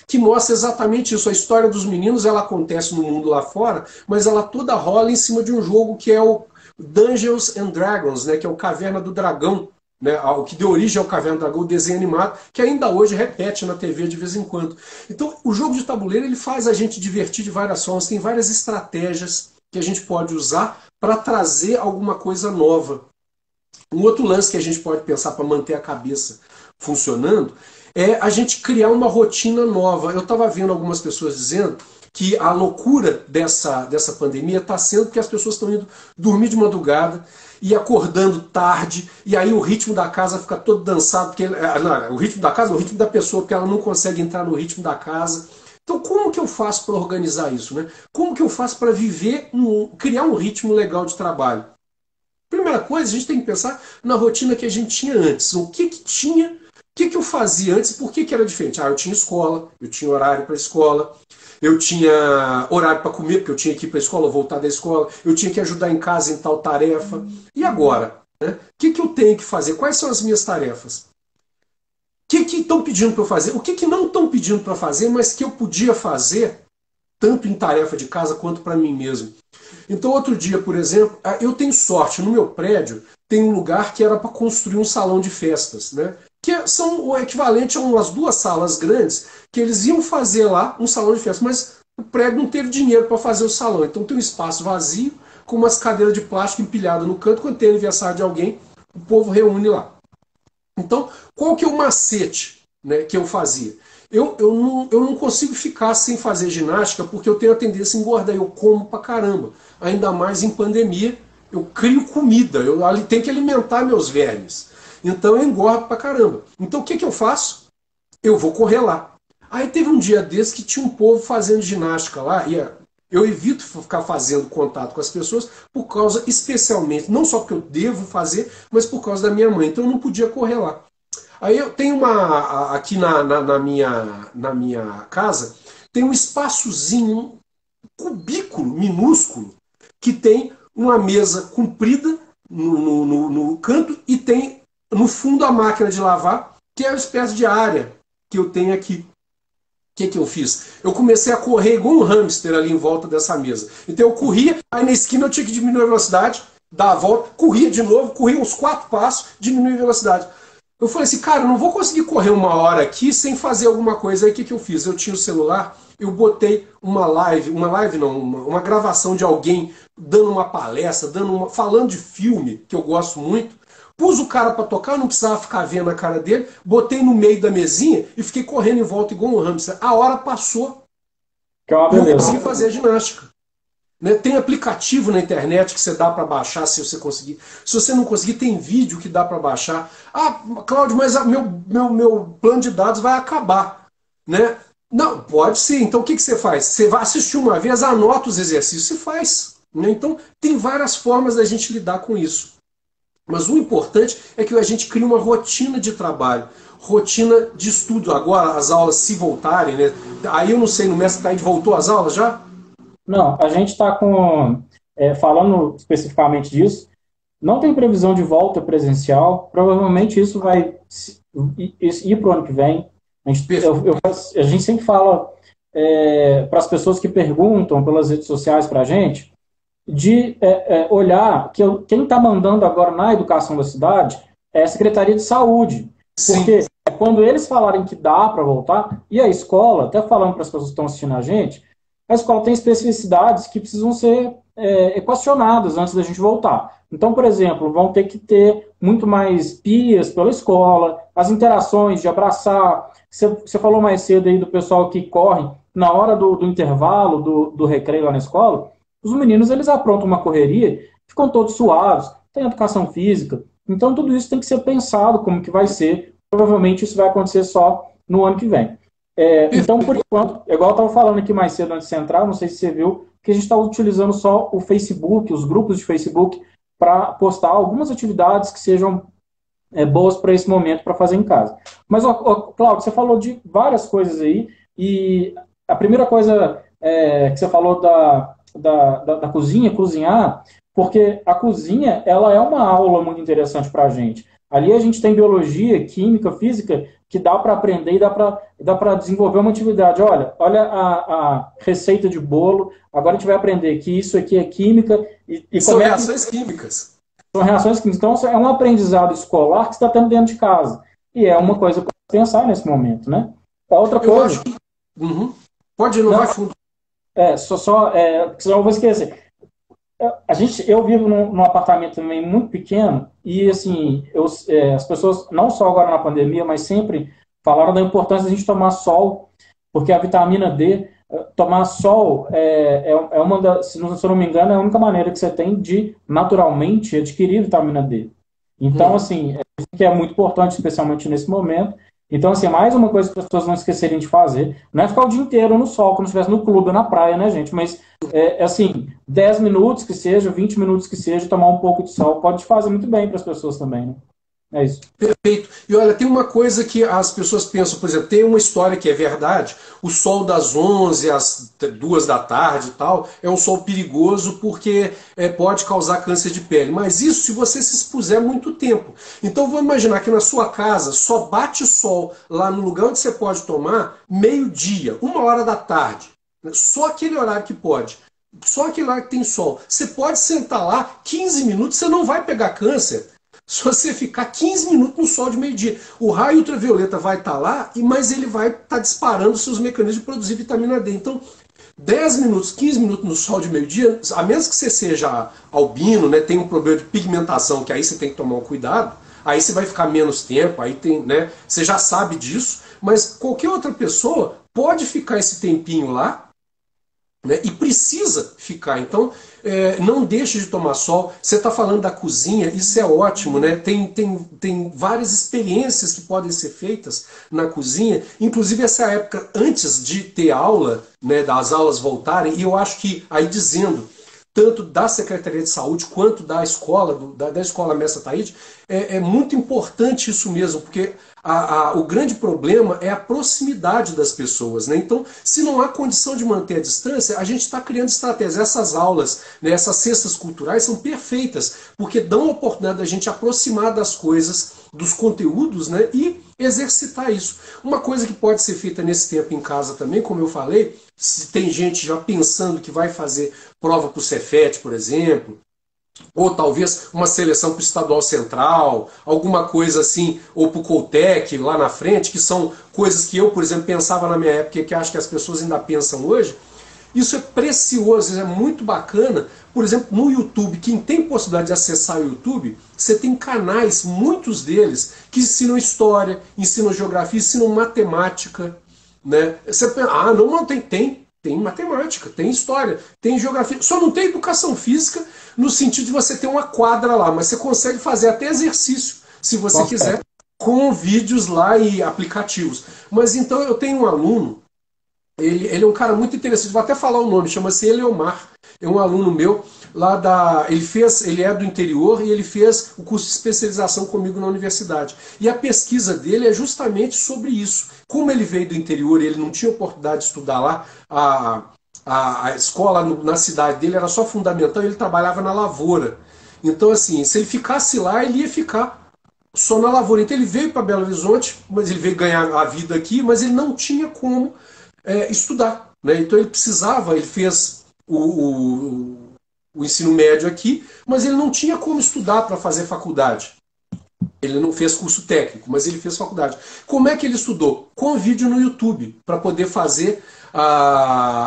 B: que mostra exatamente isso. A história dos meninos, ela acontece no mundo lá fora, mas ela toda rola em cima de um jogo que é o Dungeons and Dragons, né? Que é o Caverna do Dragão, né, o que deu origem ao Caverna do Dragão, o desenho animado, que ainda hoje repete na TV de vez em quando. Então, o jogo de tabuleiro ele faz a gente divertir de várias formas, tem várias estratégias que a gente pode usar para trazer alguma coisa nova. Um outro lance que a gente pode pensar para manter a cabeça funcionando é a gente criar uma rotina nova. Eu estava vendo algumas pessoas dizendo que a loucura dessa pandemia está sendo que as pessoas estão indo dormir de madrugada e acordando tarde, e aí o ritmo da casa fica todo dançado, porque não, o ritmo da casa é o ritmo da pessoa, porque ela não consegue entrar no ritmo da casa. Então como que eu faço para organizar isso, né? Como que eu faço para criar um ritmo legal de trabalho? Primeira coisa, a gente tem que pensar na rotina que a gente tinha antes. O que tinha, o que eu fazia antes, por que era diferente? Eu tinha escola, eu tinha horário para escola, eu tinha horário para comer, porque eu tinha que ir para a escola, voltar da escola, eu tinha que ajudar em casa em tal tarefa. E agora? Né? O que eu tenho que fazer? Quais são as minhas tarefas? O que estão pedindo para eu fazer? O que não estão pedindo para fazer, mas que eu podia fazer, tanto em tarefa de casa quanto para mim mesmo? Então, outro dia, por exemplo, eu tenho sorte, no meu prédio tem um lugar que era para construir um salão de festas, né? Que são o equivalente a umas 2 salas grandes, que eles iam fazer lá um salão de festas, mas o prédio não teve dinheiro para fazer o salão. Então tem um espaço vazio, com umas cadeiras de plástico empilhadas no canto, quando tem aniversário de alguém, o povo reúne lá. Então, qual que é o macete, né, que eu fazia? Eu não consigo ficar sem fazer ginástica porque eu tenho a tendência a engordar, eu como pra caramba. Ainda mais em pandemia, eu crio comida, eu tenho que alimentar meus vermes. Então eu engordo pra caramba. Então o que eu faço? Eu vou correr lá. Aí teve um dia desse que tinha um povo fazendo ginástica lá, e eu evito ficar fazendo contato com as pessoas por causa, especialmente, não só porque eu devo fazer, mas por causa da minha mãe. Então eu não podia correr lá. Aí eu tenho aqui na minha casa, tem um espaçozinho, um cubículo minúsculo, que tem uma mesa comprida no canto e tem no fundo a máquina de lavar, que é uma espécie de área que eu tenho aqui. O que eu fiz? Eu comecei a correr igual um hamster ali em volta dessa mesa. Então eu corria, aí na esquina eu tinha que diminuir a velocidade, dar a volta, corria de novo, corria uns 4 passos, diminuir a velocidade. Eu falei assim, cara, eu não vou conseguir correr 1 hora aqui sem fazer alguma coisa. Aí o que eu fiz? Eu tinha o celular, eu botei uma gravação de alguém dando uma palestra, falando de filme, que eu gosto muito. Pus o cara para tocar, eu não precisava ficar vendo a cara dele, botei no meio da mesinha e fiquei correndo em volta igual um hamster. A hora passou
A: Que é uma
B: e eu
A: beleza.
B: consegui fazer a ginástica. Né? Tem aplicativo na internet que você dá para baixar se você conseguir. Se você não conseguir, tem vídeo que dá para baixar. Ah, Cláudio, mas meu plano de dados vai acabar. Né? Não, pode sim. Então o que você faz? Você vai assistir uma vez, anota os exercícios e faz. Né? Então tem várias formas da gente lidar com isso. Mas o importante é que a gente crie uma rotina de trabalho, rotina de estudo. Agora as aulas se voltarem, né? Aí eu não sei, no Mestre Taíde voltou às aulas já?
A: Não, a gente está falando especificamente disso, não tem previsão de volta presencial, provavelmente isso vai ir para o ano que vem. A gente sempre fala para as pessoas que perguntam pelas redes sociais para a gente, de olhar que quem está mandando agora na educação da cidade é a Secretaria de Saúde.
B: Sim.
A: Porque quando eles falarem que dá para voltar, e a escola, até falando para as pessoas que estão assistindo a gente, a escola tem especificidades que precisam ser equacionadas antes da gente voltar. Então, por exemplo, vão ter que ter muito mais pias pela escola, as interações de abraçar. Você falou mais cedo aí do pessoal que corre na hora do intervalo, do recreio lá na escola. Os meninos, eles aprontam uma correria, ficam todos suaves, tem educação física. Então, tudo isso tem que ser pensado como que vai ser. Provavelmente isso vai acontecer só no ano que vem. Então, por enquanto, igual eu estava falando aqui mais cedo antes de você entrar, não sei se você viu, que a gente está utilizando só o Facebook, os grupos de Facebook, para postar algumas atividades que sejam boas para esse momento, para fazer em casa. Mas, Cláudio, você falou de várias coisas aí, e a primeira coisa que você falou da cozinha, cozinhar, porque a cozinha ela é uma aula muito interessante para a gente. Ali a gente tem biologia, química, física, que dá para aprender e dá para desenvolver uma atividade. Olha a receita de bolo, agora a gente vai aprender que isso aqui é química e
B: São
A: como é que
B: reações químicas.
A: são reações químicas. Então, é um aprendizado escolar que você está tendo dentro de casa. E é uma coisa para pensar nesse momento, né? A outra
B: Eu acho
A: coisa,
B: que. Uhum. Pode ir, não
A: não,
B: vai fundo.
A: senão eu vou esquecer. Eu vivo num apartamento também muito pequeno e, assim, as pessoas, não só agora na pandemia, mas sempre falaram da importância de a gente tomar sol, porque a vitamina D, tomar sol é uma das, se eu não me engano, é a única maneira que você tem de, naturalmente, adquirir vitamina D. Então,
B: Uhum.
A: assim, isso que é muito importante, especialmente nesse momento. Então, assim, mais uma coisa que as pessoas não esquecerem de fazer, não é ficar o dia inteiro no sol, como se estivesse no clube ou na praia, né, gente? Mas assim, 10 minutos que seja, 20 minutos que seja, tomar um pouco de sol pode fazer muito bem para as pessoas também, né? É isso.
B: Perfeito. E olha, tem uma coisa que as pessoas pensam, por exemplo, tem uma história que é verdade, o sol das 11 às 2 da tarde e tal, é um sol perigoso porque pode causar câncer de pele. Mas isso se você se expuser muito tempo. Então vamos imaginar que na sua casa só bate sol lá no lugar onde você pode tomar meio-dia, 1 hora da tarde. Só aquele horário que pode. Só aquele horário que tem sol. Você pode sentar lá 15 minutos, você não vai pegar câncer se você ficar 15 minutos no sol de meio-dia. O raio ultravioleta vai estar lá, mas ele vai estar disparando seus mecanismos de produzir vitamina D. Então, 10 minutos, 15 minutos no sol de meio-dia, a menos que você seja albino, né, tem um problema de pigmentação, que aí você tem que tomar um cuidado, aí você vai ficar menos tempo, aí tem, né, você já sabe disso, mas qualquer outra pessoa pode ficar esse tempinho lá, né, e precisa ficar. Então, não deixe de tomar sol. Você está falando da cozinha, isso é ótimo, né? Tem várias experiências que podem ser feitas na cozinha, inclusive essa época antes de ter aula, né, das aulas voltarem, e eu acho que aí dizendo tanto da Secretaria de Saúde quanto da escola, da escola Mestre Taíde, é muito importante isso mesmo, porque o grande problema é a proximidade das pessoas, né? Então, se não há condição de manter a distância, a gente está criando estratégias. Essas aulas, né, essas cestas culturais são perfeitas, porque dão a oportunidade da gente aproximar das coisas, dos conteúdos, né, e exercitar isso. Uma coisa que pode ser feita nesse tempo em casa também, como eu falei, se tem gente já pensando que vai fazer prova para o Cefet, por exemplo, ou talvez uma seleção para o Estadual Central, alguma coisa assim, ou para o Coltec lá na frente, que são coisas que eu, por exemplo, pensava na minha época e que acho que as pessoas ainda pensam hoje. Isso é precioso, é muito bacana. Por exemplo, no YouTube, quem tem possibilidade de acessar o YouTube, você tem canais, muitos deles, que ensinam história, ensinam geografia, ensinam matemática. Né? Você pensa, não tem matemática, tem história, tem geografia. Só não tem educação física no sentido de você ter uma quadra lá, mas você consegue fazer até exercício, se você quiser, com vídeos lá e aplicativos. Mas então eu tenho um aluno, ele é um cara muito interessante, vou até falar o nome, chama-se Eleomar, é um aluno meu, lá ele é do interior e ele fez o curso de especialização comigo na universidade. E a pesquisa dele é justamente sobre isso. Como ele veio do interior e ele não tinha oportunidade de estudar lá, a escola na cidade dele era só fundamental e ele trabalhava na lavoura. Então, assim, se ele ficasse lá, ele ia ficar só na lavoura. Então ele veio para Belo Horizonte, mas ele veio ganhar a vida aqui, mas ele não tinha como estudar. Né? Então ele fez o ensino médio aqui, mas ele não tinha como estudar para fazer faculdade. Ele não fez curso técnico, mas ele fez faculdade. Como é que ele estudou? Com vídeo no YouTube, para poder fazer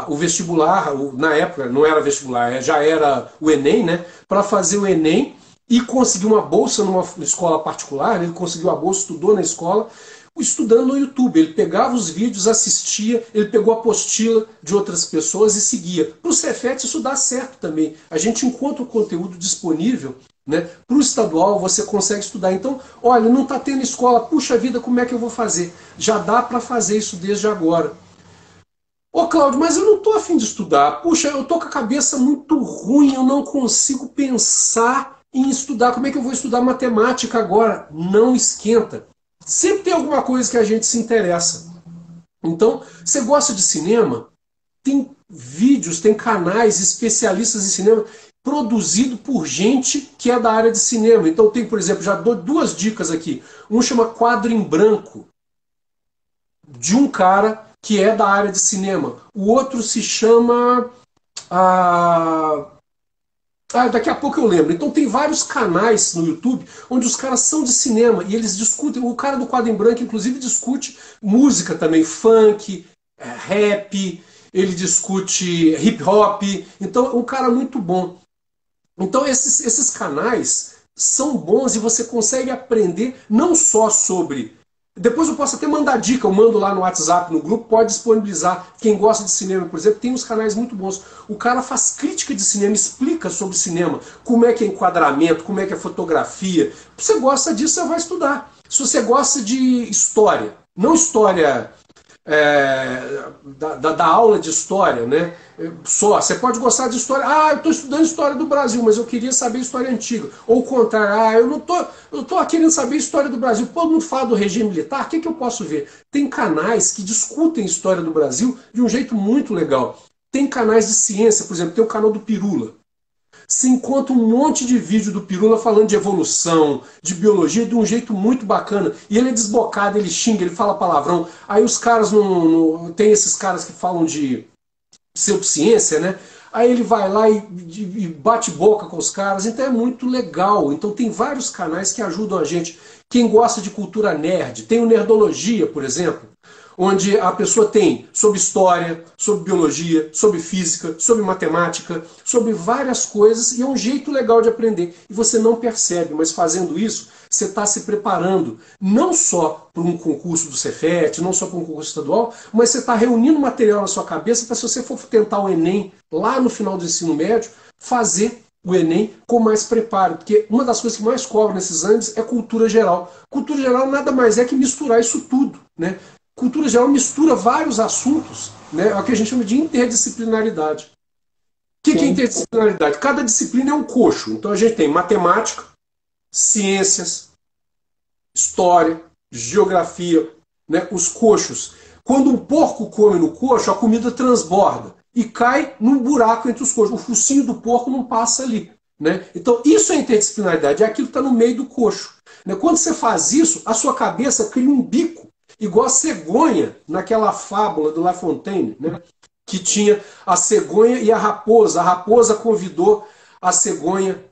B: o vestibular, na época não era vestibular, já era o Enem, né? Para fazer o Enem e conseguir uma bolsa numa escola particular, ele conseguiu a bolsa, estudou na escola, estudando no YouTube. Ele pegava os vídeos, assistia, ele pegou a apostila de outras pessoas e seguia. Para o Cefet isso dá certo também. A gente encontra o conteúdo disponível, né? Para o estadual você consegue estudar. Então, olha, não está tendo escola, puxa vida, como é que eu vou fazer? Já dá para fazer isso desde agora. Ô Cláudio, mas eu não estou afim de estudar. Puxa, eu estou com a cabeça muito ruim, eu não consigo pensar em estudar. Como é que eu vou estudar matemática agora? Não esquenta. Sempre tem alguma coisa que a gente se interessa. Então, você gosta de cinema? Tem vídeos, tem canais especialistas em cinema produzido por gente que é da área de cinema. Então tem, por exemplo, já dou duas dicas aqui. Um chama Quadro em Branco, de um cara que é da área de cinema. O outro se chama... Ah, daqui a pouco eu lembro. Então tem vários canais no YouTube onde os caras são de cinema e eles discutem. O cara do Quadro em Branco, inclusive, discute música também, funk, rap, ele discute hip hop. Então é um cara muito bom. Então esses canais são bons e você consegue aprender não só sobre... Depois eu posso até mandar dica, eu mando lá no WhatsApp, no grupo, pode disponibilizar. Quem gosta de cinema, por exemplo, tem uns canais muito bons. O cara faz crítica de cinema, explica sobre cinema, como é que é enquadramento, como é que é fotografia. Se você gosta disso, você vai estudar. Se você gosta de história, não história da aula de história, né? Só, você pode gostar de história. Ah, eu estou estudando história do Brasil, mas eu queria saber história antiga. Ou o contrário, eu não tô querendo saber história do Brasil. Todo mundo fala do regime militar, o que eu posso ver? Tem canais que discutem história do Brasil de um jeito muito legal. Tem canais de ciência, por exemplo, tem o canal do Pirula. Se encontra um monte de vídeo do Pirula falando de evolução, de biologia, de um jeito muito bacana. E ele é desbocado, ele xinga, ele fala palavrão. Aí os caras tem esses caras que falam de pseudociência, né? Aí ele vai lá e bate boca com os caras. Então é muito legal. Então tem vários canais que ajudam a gente. Quem gosta de cultura nerd, tem o Nerdologia, por exemplo, onde a pessoa tem sobre história, sobre biologia, sobre física, sobre matemática, sobre várias coisas, e é um jeito legal de aprender. E você não percebe, mas fazendo isso, você está se preparando não só para um concurso do Cefet, não só para um concurso estadual, mas você está reunindo material na sua cabeça para, se você for tentar o Enem lá no final do ensino médio, fazer o Enem com mais preparo, porque uma das coisas que mais cobram nesses anos é cultura geral. Cultura geral nada mais é que misturar isso tudo, né? Cultura geral mistura vários assuntos, né? É o que a gente chama de interdisciplinaridade. O que é interdisciplinaridade? Cada disciplina é um coxo. Então a gente tem matemática, ciências, história, geografia, né? Os coxos. Quando um porco come no coxo, a comida transborda e cai num buraco entre os coxos. O focinho do porco não passa ali, né? Então isso é interdisciplinaridade, é aquilo que está no meio do coxo, né? Quando você faz isso, a sua cabeça cria um bico, igual a cegonha, naquela fábula do La Fontaine, né? Que tinha a cegonha e a raposa. A raposa convidou a cegonha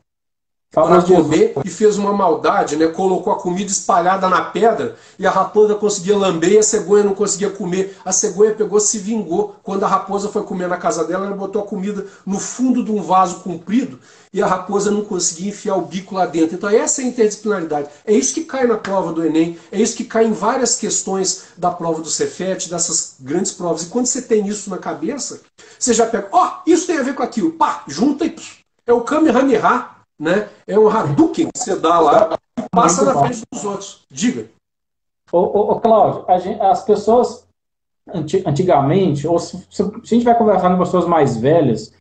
B: para comer e fez uma maldade, né? Colocou a comida espalhada na pedra e a raposa conseguia lamber e a cegonha não conseguia comer. A cegonha pegou, se vingou. Quando a raposa foi comer na casa dela, ela botou a comida no fundo de um vaso comprido e a raposa não conseguia enfiar o bico lá dentro. Então essa é a interdisciplinaridade. É isso que cai na prova do Enem, é isso que cai em várias questões da prova do Cefet, dessas grandes provas. E quando você tem isso na cabeça, você já pega, isso tem a ver com aquilo, pá, junta e é o Kamehameha, né? É um Hadouken que você dá lá e passa na frente dos outros. Diga.
A: Cláudio, as pessoas antigamente, ou se a gente vai conversar com pessoas mais velhas,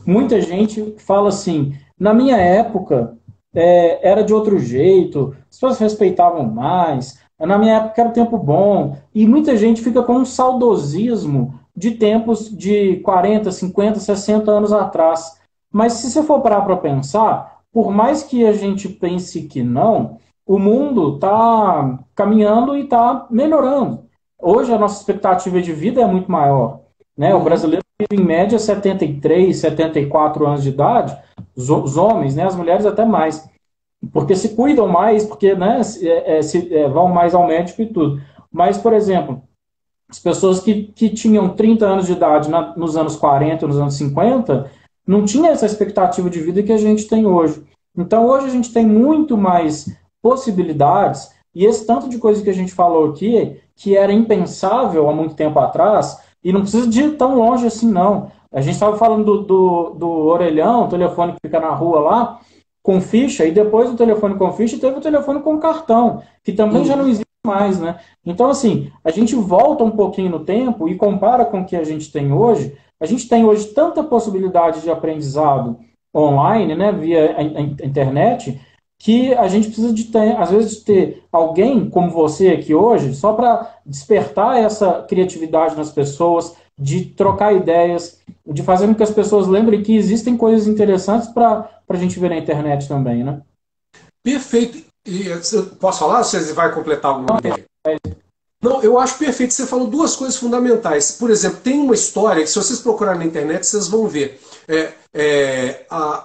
A: muita gente fala assim, na minha época era de outro jeito, as pessoas respeitavam mais, na minha época era um tempo bom, e muita gente fica com um saudosismo de tempos de 40, 50, 60 anos atrás. Mas se você for parar para pensar, por mais que a gente pense que não, o mundo está caminhando e está melhorando. Hoje a nossa expectativa de vida é muito maior, né? O brasileiro vive em média 73, 74 anos de idade, os homens, né? As mulheres até mais, porque se cuidam mais, porque, né, vão mais ao médico e tudo. Mas, por exemplo, as pessoas que tinham 30 anos de idade nos anos 40, nos anos 50, não tinha essa expectativa de vida que a gente tem hoje. Então, hoje a gente tem muito mais possibilidades, e esse tanto de coisa que a gente falou aqui, que era impensável há muito tempo atrás, e não precisa de ir tão longe assim, não. A gente estava falando do orelhão, o telefone que fica na rua lá, com ficha, e depois do telefone com ficha teve o telefone com cartão, que também já não existe mais, né? Então, assim, a gente volta um pouquinho no tempo e compara com o que a gente tem hoje. A gente tem hoje tanta possibilidade de aprendizado online, né, via a internet, que a gente precisa de ter, às vezes, de ter alguém como você aqui hoje, só para despertar essa criatividade nas pessoas, de trocar ideias, de fazer com que as pessoas lembrem que existem coisas interessantes para a gente ver na internet também, né?
B: Perfeito. E, posso falar? Ou você vai completar alguma ideia? Não, eu acho perfeito. Você falou duas coisas fundamentais. Por exemplo, tem uma história que, se vocês procurarem na internet, vocês vão ver.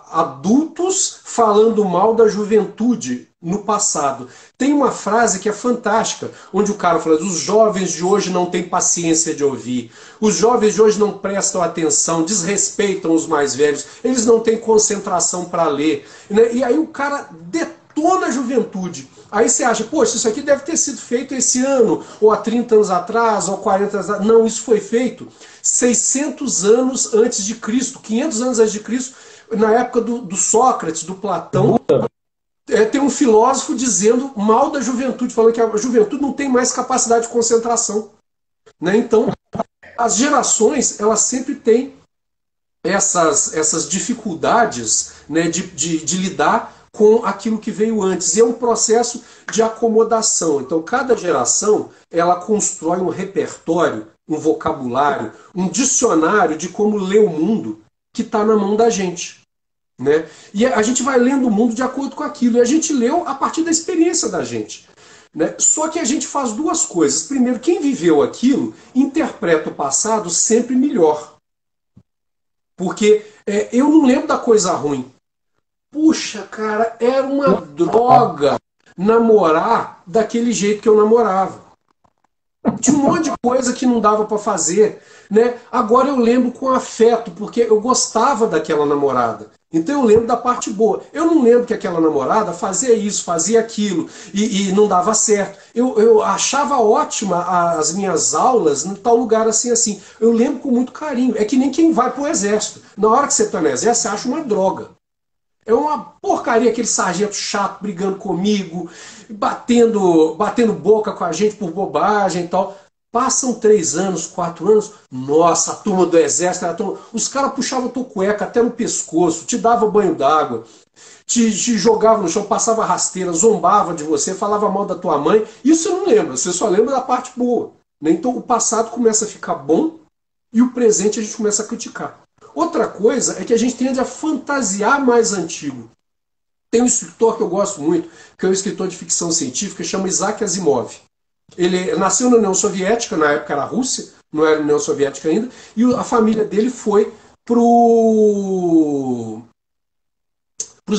B: Adultos falando mal da juventude no passado. Tem uma frase que é fantástica, onde o cara fala: os jovens de hoje não têm paciência de ouvir, os jovens de hoje não prestam atenção, desrespeitam os mais velhos, eles não têm concentração para ler. Né? E aí o cara detona a juventude. Aí você acha, poxa, isso aqui deve ter sido feito esse ano, ou há 30 anos atrás, ou 40 anos atrás. Não, isso foi feito 600 anos antes de Cristo, 500 anos antes de Cristo, na época do Sócrates, do Platão. Tem um filósofo dizendo mal da juventude, falando que a juventude não tem mais capacidade de concentração. Né? Então, as gerações, elas sempre têm essas dificuldades, né, de lidar com aquilo que veio antes. E é um processo de acomodação. Então, cada geração, ela constrói um repertório, um vocabulário, um dicionário de como ler o mundo que está na mão da gente. Né? E a gente vai lendo o mundo de acordo com aquilo. E a gente leu a partir da experiência da gente. Né? Só que a gente faz duas coisas. Primeiro, quem viveu aquilo interpreta o passado sempre melhor. Porque eu não lembro da coisa ruim. Puxa, cara, era uma droga namorar daquele jeito que eu namorava. Tinha um monte de coisa que não dava para fazer, né? Agora eu lembro com afeto, porque eu gostava daquela namorada. Então eu lembro da parte boa. Eu não lembro que aquela namorada fazia isso, fazia aquilo, e não dava certo. Eu achava ótima as minhas aulas em tal lugar assim, assim. Eu lembro com muito carinho. É que nem quem vai pro exército. Na hora que você está no exército, você acha uma droga. É uma porcaria aquele sargento chato brigando comigo, batendo boca com a gente por bobagem e tal. Passam 3 anos, 4 anos, nossa, a turma do exército, os caras puxavam tua cueca até no pescoço, te davam banho d'água, te jogavam no chão, passava rasteira, zombava de você, falava mal da tua mãe. Isso você não lembra, você só lembra da parte boa. Né? Então o passado começa a ficar bom e o presente a gente começa a criticar. Outra coisa é que a gente tende a fantasiar mais antigo. Tem um escritor que eu gosto muito, que é um escritor de ficção científica, chama Isaac Asimov. Ele nasceu na União Soviética, na época era a Rússia, não era a União Soviética ainda, e a família dele foi para os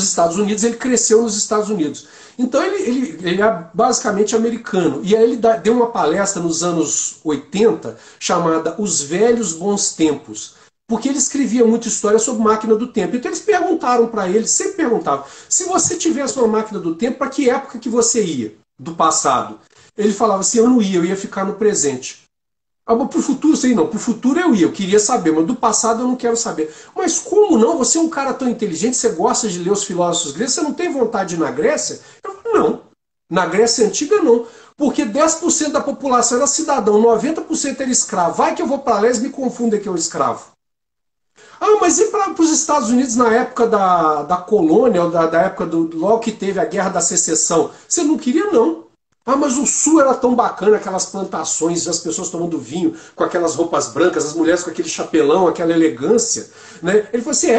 B: Estados Unidos, ele cresceu nos Estados Unidos. Então ele é basicamente americano. E aí ele deu uma palestra nos anos 80 chamada Os Velhos Bons Tempos. Porque ele escrevia muita história sobre máquina do tempo. Então eles perguntaram para ele, sempre perguntavam, se você tivesse uma máquina do tempo, para que época que você ia do passado? Ele falava assim, eu ia ficar no presente. Ah, mas pro futuro, sei não, pro futuro eu queria saber, mas do passado eu não quero saber. Mas como não? Você é um cara tão inteligente, você gosta de ler os filósofos gregos, você não tem vontade de ir na Grécia? Eu falei, não, na Grécia Antiga não, porque 10% da população era cidadão, 90% era escravo. Vai que eu vou para lá e me confundem que eu escravo. Ah, mas e para os Estados Unidos na época da colônia, ou da época logo que teve a Guerra da Secessão? Você não queria, não. Ah, mas o Sul era tão bacana, aquelas plantações, as pessoas tomando vinho com aquelas roupas brancas, as mulheres com aquele chapelão, aquela elegância. Né? Ele falou assim,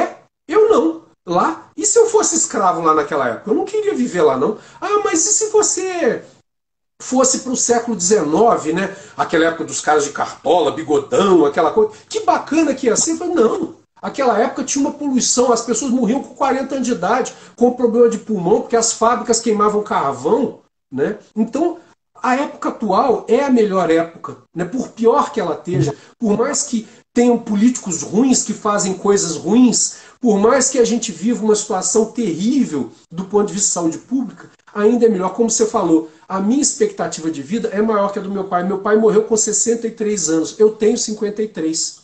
B: eu não. Lá? E se eu fosse escravo lá naquela época? Eu não queria viver lá, não. Ah, mas e se você fosse para o século XIX, né? Aquela época dos caras de cartola, bigodão, aquela coisa. Que bacana que ia ser. Eu falei, não. Aquela época tinha uma poluição, as pessoas morriam com 40 anos de idade, com problema de pulmão, porque as fábricas queimavam carvão. Né? Então, a época atual é a melhor época. Né? Por pior que ela esteja, por mais que tenham políticos ruins que fazem coisas ruins, por mais que a gente viva uma situação terrível do ponto de vista de saúde pública, ainda é melhor. Como você falou, a minha expectativa de vida é maior que a do meu pai. Meu pai morreu com 63 anos, eu tenho 53.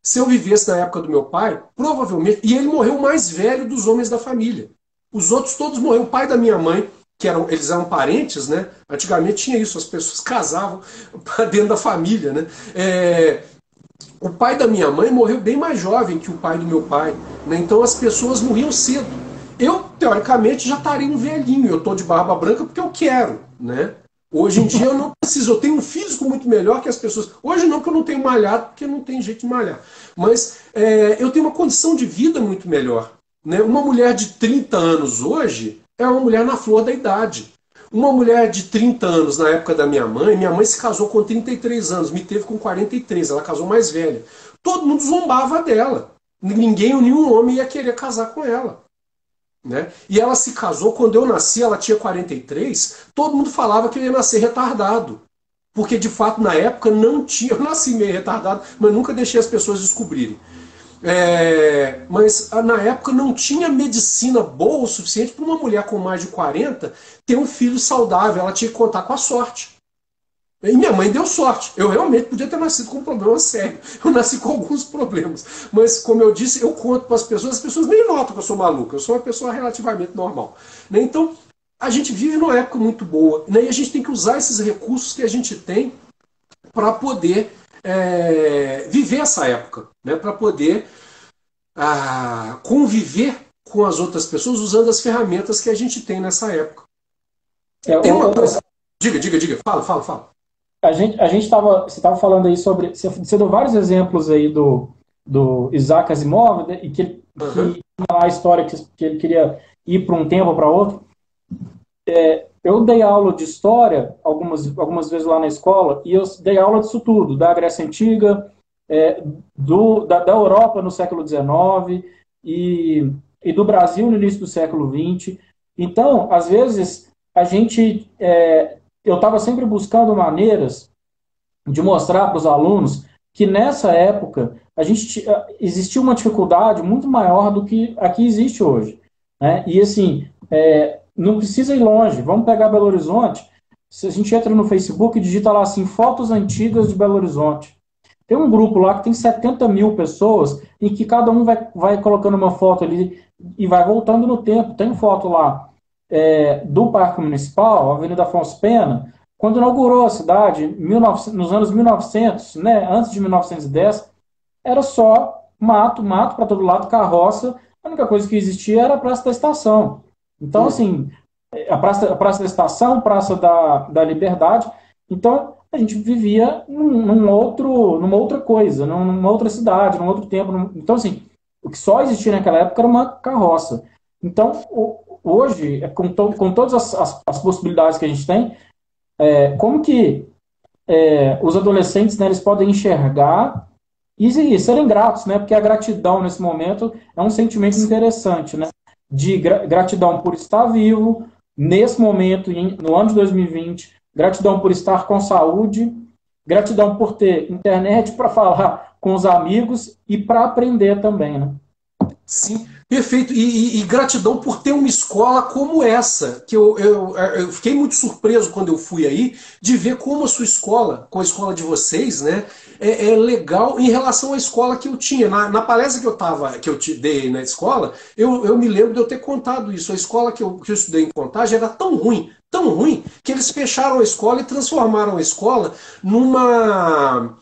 B: Se eu vivesse na época do meu pai, provavelmente... E ele morreu o mais velho dos homens da família. Os outros todos morreram. O pai da minha mãe, eles eram parentes, né? Antigamente tinha isso, as pessoas casavam dentro da família, né? O pai da minha mãe morreu bem mais jovem que o pai do meu pai. Né? Então as pessoas morriam cedo. eu, teoricamente, já estaria um velhinho. Eu estou de barba branca porque eu quero, né? Hoje em dia eu não preciso, eu tenho um físico muito melhor que as pessoas. Hoje não, que eu não tenho malhado, porque não tem jeito de malhar. Mas eu tenho uma condição de vida muito melhor. Né? Uma mulher de 30 anos hoje é uma mulher na flor da idade. Uma mulher de 30 anos na época da minha mãe se casou com 33 anos, me teve com 43, ela casou mais velha. Todo mundo zombava dela. Ninguém, nenhum homem ia querer casar com ela. Né? E ela se casou, quando eu nasci, ela tinha 43, todo mundo falava que eu ia nascer retardado. Porque de fato na época não tinha, eu nasci meio retardado, mas nunca deixei as pessoas descobrirem. Mas na época não tinha medicina boa o suficiente para uma mulher com mais de 40 ter um filho saudável, ela tinha que contar com a sorte. E minha mãe deu sorte. Eu realmente podia ter nascido com um problema sério. Eu nasci com alguns problemas. Mas, como eu disse, eu conto para as pessoas nem notam que eu sou maluco. Eu sou uma pessoa relativamente normal. Né? Então, a gente vive numa época muito boa. Né? E a gente tem que usar esses recursos que a gente tem para poder viver essa época. Né? Para poder conviver com as outras pessoas usando as ferramentas que a gente tem nessa época. Tem uma coisa... Diga. Fala.
A: A gente estava, você estava falando aí sobre, você deu vários exemplos aí do Isaac Asimov, né, e que tinha lá a história que ele queria ir para um tempo ou para outro. Eu dei aula de história algumas vezes lá na escola, e eu dei aula disso tudo, da Grécia Antiga, da Europa no século XIX e do Brasil no início do século XX. Então, às vezes, eu estava sempre buscando maneiras de mostrar para os alunos que nessa época existia uma dificuldade muito maior do que a que existe hoje. Né? E assim, não precisa ir longe, vamos pegar Belo Horizonte. Se a gente entra no Facebook e digita lá assim, fotos antigas de Belo Horizonte. Tem um grupo lá que tem 70 mil pessoas em que cada um vai colocando uma foto ali e vai voltando no tempo. Tem foto lá do Parque Municipal, Avenida Afonso Pena, quando inaugurou a cidade, nos anos 1900, né, antes de 1910, era só mato para todo lado, carroça. A única coisa que existia era a Praça da Estação. Então, assim, a Praça da Estação, Praça da Liberdade. Então, a gente vivia numa outra coisa, numa outra cidade, num outro tempo. Então, assim, o que só existia naquela época era uma carroça. Então, hoje, com todas as possibilidades que a gente tem, como que os adolescentes, né, eles podem enxergar e serem gratos, né? Porque a gratidão nesse momento é um sentimento interessante, né? De gratidão por estar vivo nesse momento, no ano de 2020, gratidão por estar com saúde, gratidão por ter internet para falar com os amigos e para aprender também, né?
B: Sim, perfeito. E gratidão por ter uma escola como essa, que eu fiquei muito surpreso quando eu fui aí, de ver como a sua escola, com a escola de vocês, né, é legal em relação à escola que eu tinha. Na palestra que eu te dei na escola, eu me lembro de eu ter contado isso. A escola que eu estudei em Contagem era tão ruim, que eles fecharam a escola e transformaram a escola numa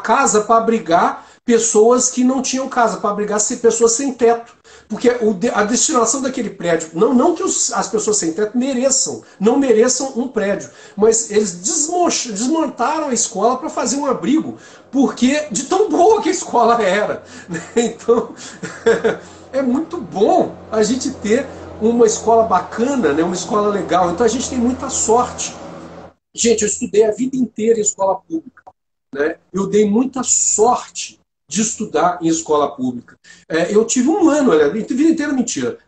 B: casa para abrigar pessoas que não tinham casa, para abrigar pessoas sem teto. Porque a destinação daquele prédio, não que as pessoas sem teto não mereçam um prédio, mas eles desmontaram a escola para fazer um abrigo, porque de tão boa que a escola era. Então, é muito bom a gente ter uma escola bacana, né? Uma escola legal. Então a gente tem muita sorte. Gente, eu estudei a vida inteira em escola pública. Né? Eu dei muita sorte de estudar em escola pública. Eu tive um ano, olha, a vida inteira mentira,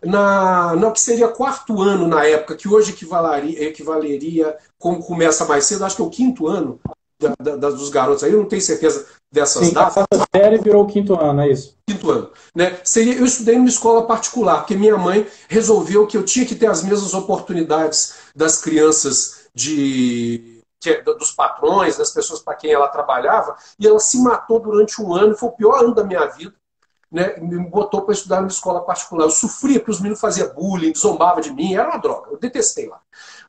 B: no que seria quarto ano na época, que hoje equivaleria, como começa mais cedo, acho que é o quinto ano dos garotos aí, eu não tenho certeza dessas datas.
A: A quarta série virou o quinto ano, é isso.
B: Quinto ano. Né? Eu estudei numa escola particular, porque minha mãe resolveu que eu tinha que ter as mesmas oportunidades das crianças dos patrões, das pessoas para quem ela trabalhava, e ela se matou durante um ano, foi o pior ano da minha vida, né? Me botou para estudar numa escola particular. Eu sofria porque os meninos faziam bullying, zombavam de mim, era uma droga, eu detestei lá.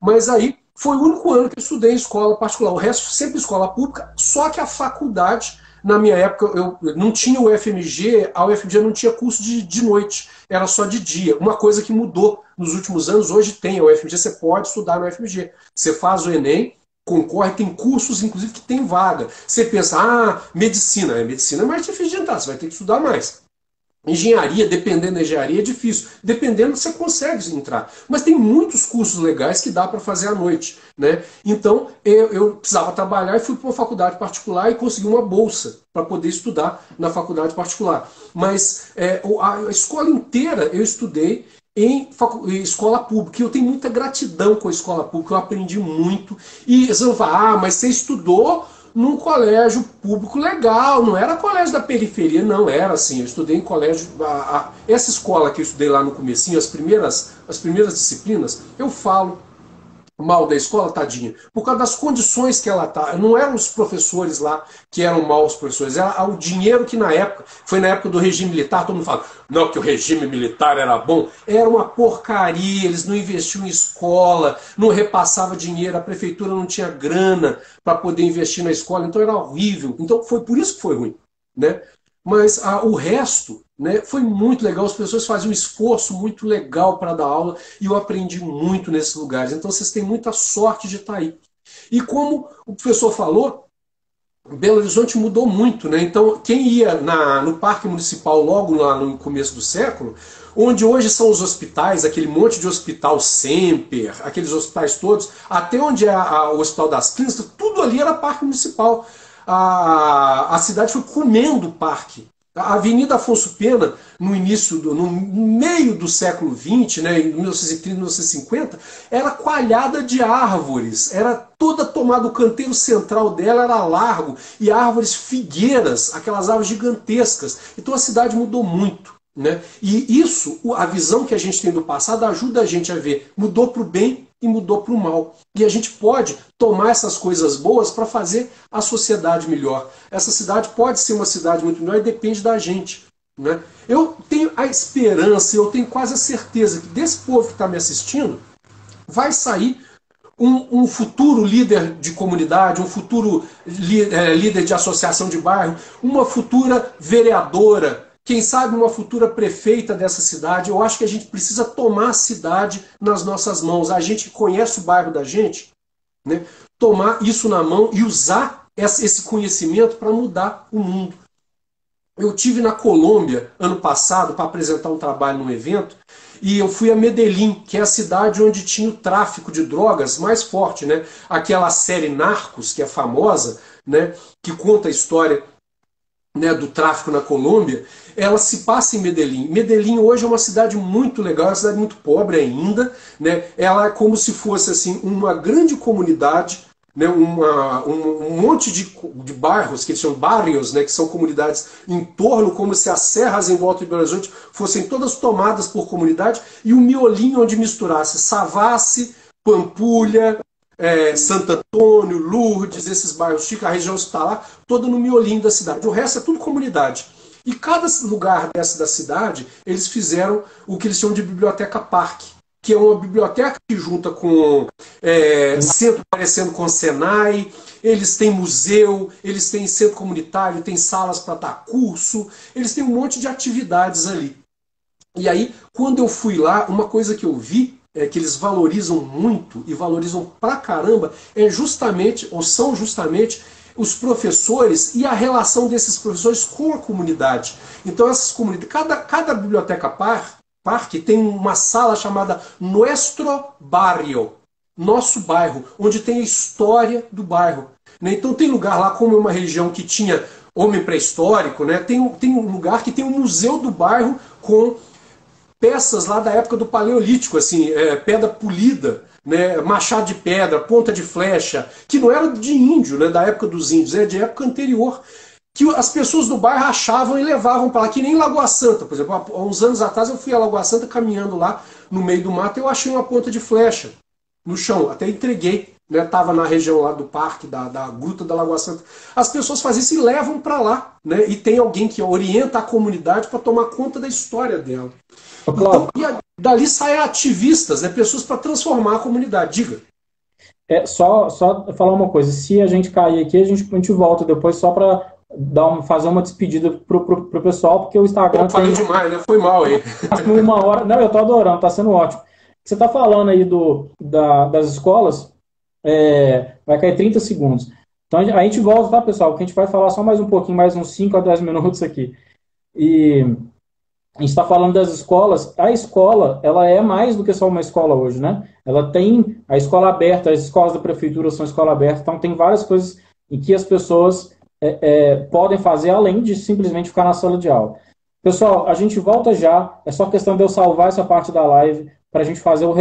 B: Mas aí foi o único ano que eu estudei em escola particular, o resto sempre escola pública, só que a faculdade Na minha época, eu não tinha o UFMG, a UFMG não tinha curso de noite, era só de dia. Uma coisa que mudou nos últimos anos, hoje tem a UFMG, você pode estudar no UFMG. Você faz o Enem, concorre, tem cursos, inclusive, que tem vaga. Você pensa, medicina. Medicina é mais difícil de entrar, você vai ter que estudar mais. Engenharia, dependendo da engenharia, é difícil. Dependendo, você consegue entrar. Mas tem muitos cursos legais que dá para fazer à noite. Né? Então, eu precisava trabalhar e fui para uma faculdade particular e consegui uma bolsa para poder estudar na faculdade particular. Mas a escola inteira eu estudei em escola pública. E eu tenho muita gratidão com a escola pública, eu aprendi muito. E você vai falar, mas você estudou num colégio público legal, não era colégio da periferia, não, era assim, eu estudei em colégio, essa escola que eu estudei lá no comecinho, as primeiras disciplinas, eu falo mal da escola, tadinha, por causa das condições que ela tá. Não eram os professores lá que eram maus professores, era o dinheiro que na época, foi na época do regime militar, todo mundo fala, não, que o regime militar era bom, era uma porcaria, eles não investiam em escola, não repassava dinheiro, a prefeitura não tinha grana para poder investir na escola, então era horrível. Então foi por isso que foi ruim, né? Mas o resto, né, foi muito legal, as pessoas faziam um esforço muito legal para dar aula e eu aprendi muito nesses lugares. Então vocês têm muita sorte de estar aí. E como o professor falou, Belo Horizonte mudou muito, né? Então quem ia no Parque Municipal logo lá no começo do século, onde hoje são os hospitais, aquele monte de hospital Semper, aqueles hospitais todos, até onde é o Hospital das Clínicas, tudo ali era Parque Municipal. A cidade foi comendo o parque. A Avenida Afonso Pena, no meio do século XX, né, em 1930, 1950, era coalhada de árvores, era toda tomada, o canteiro central dela era largo, e árvores figueiras, aquelas árvores gigantescas. Então a cidade mudou muito. Né? E isso, a visão que a gente tem do passado, ajuda a gente a ver, mudou para o bem e mudou para o mal. E a gente pode tomar essas coisas boas para fazer a sociedade melhor. Essa cidade pode ser uma cidade muito melhor e depende da gente. Né? Eu tenho a esperança, eu tenho quase a certeza que desse povo que está me assistindo, vai sair um futuro líder de comunidade, um futuro líder de associação de bairro, uma futura vereadora, quem sabe uma futura prefeita dessa cidade. Eu acho que a gente precisa tomar a cidade nas nossas mãos. A gente conhece o bairro da gente, né? Tomar isso na mão e usar esse conhecimento para mudar o mundo. Eu tive na Colômbia ano passado para apresentar um trabalho num evento e eu fui a Medellín, que é a cidade onde tinha o tráfico de drogas mais forte, né? Aquela série Narcos, que é famosa, né? Que conta a história, né, do tráfico na Colômbia, ela se passa em Medellín. Medellín hoje é uma cidade muito legal, é uma cidade muito pobre ainda, né? Ela é como se fosse assim uma grande comunidade, né? Um monte de bairros, que eles chamam barrios, né? Que são comunidades em torno, como se as serras em volta de Belo Horizonte fossem todas tomadas por comunidade, e um miolinho onde misturasse Savassi, Pampulha, Santo Antônio, Lourdes, esses bairros chiques, a região hospitalar, toda no miolinho da cidade. O resto é tudo comunidade. E cada lugar dessa da cidade, eles fizeram o que eles chamam de biblioteca parque, que é uma biblioteca que junta com centro parecendo com o Senai, eles têm museu, eles têm centro comunitário, têm salas para dar curso, eles têm um monte de atividades ali. E aí, quando eu fui lá, uma coisa que eu vi que eles valorizam muito e valorizam pra caramba são justamente os professores e a relação desses professores com a comunidade. Então essas comunidades, cada biblioteca parque tem uma sala chamada Nuestro Barrio, nosso bairro, onde tem a história do bairro. Né? Então tem lugar lá, como é uma região que tinha homem pré-histórico, né? Tem um lugar que tem um museu do bairro com peças lá da época do Paleolítico, assim, pedra polida, né, machado de pedra, ponta de flecha, que não era de índio, né, da época dos índios, é de época anterior, que as pessoas do bairro achavam e levavam para lá, que nem Lagoa Santa, por exemplo. Há uns anos atrás eu fui a Lagoa Santa caminhando lá no meio do mato e eu achei uma ponta de flecha no chão, até entreguei, né, estava na região lá do parque, da Gruta da Lagoa Santa. As pessoas fazem isso e levam para lá, né, e tem alguém que orienta a comunidade para tomar conta da história dela. Então, dali saem ativistas, né, pessoas para transformar a comunidade. Diga.
A: Só falar uma coisa, se a gente cair aqui, a gente volta depois só para fazer uma despedida pro pessoal, porque o Instagram
B: Pô, falei demais, né? Foi mal aí.
A: uma hora. Não, eu tô adorando, tá sendo ótimo. Você tá falando aí das escolas, vai cair 30 segundos. Então a gente volta, tá, pessoal? Que a gente vai falar só mais um pouquinho, mais uns 5 a 10 minutos aqui. E a gente está falando das escolas. A escola, ela é mais do que só uma escola hoje, né? Ela tem a escola aberta, as escolas da prefeitura são escola aberta, então tem várias coisas em que as pessoas podem fazer além de simplesmente ficar na sala de aula. Pessoal, a gente volta já. É só questão de eu salvar essa parte da live para a gente fazer o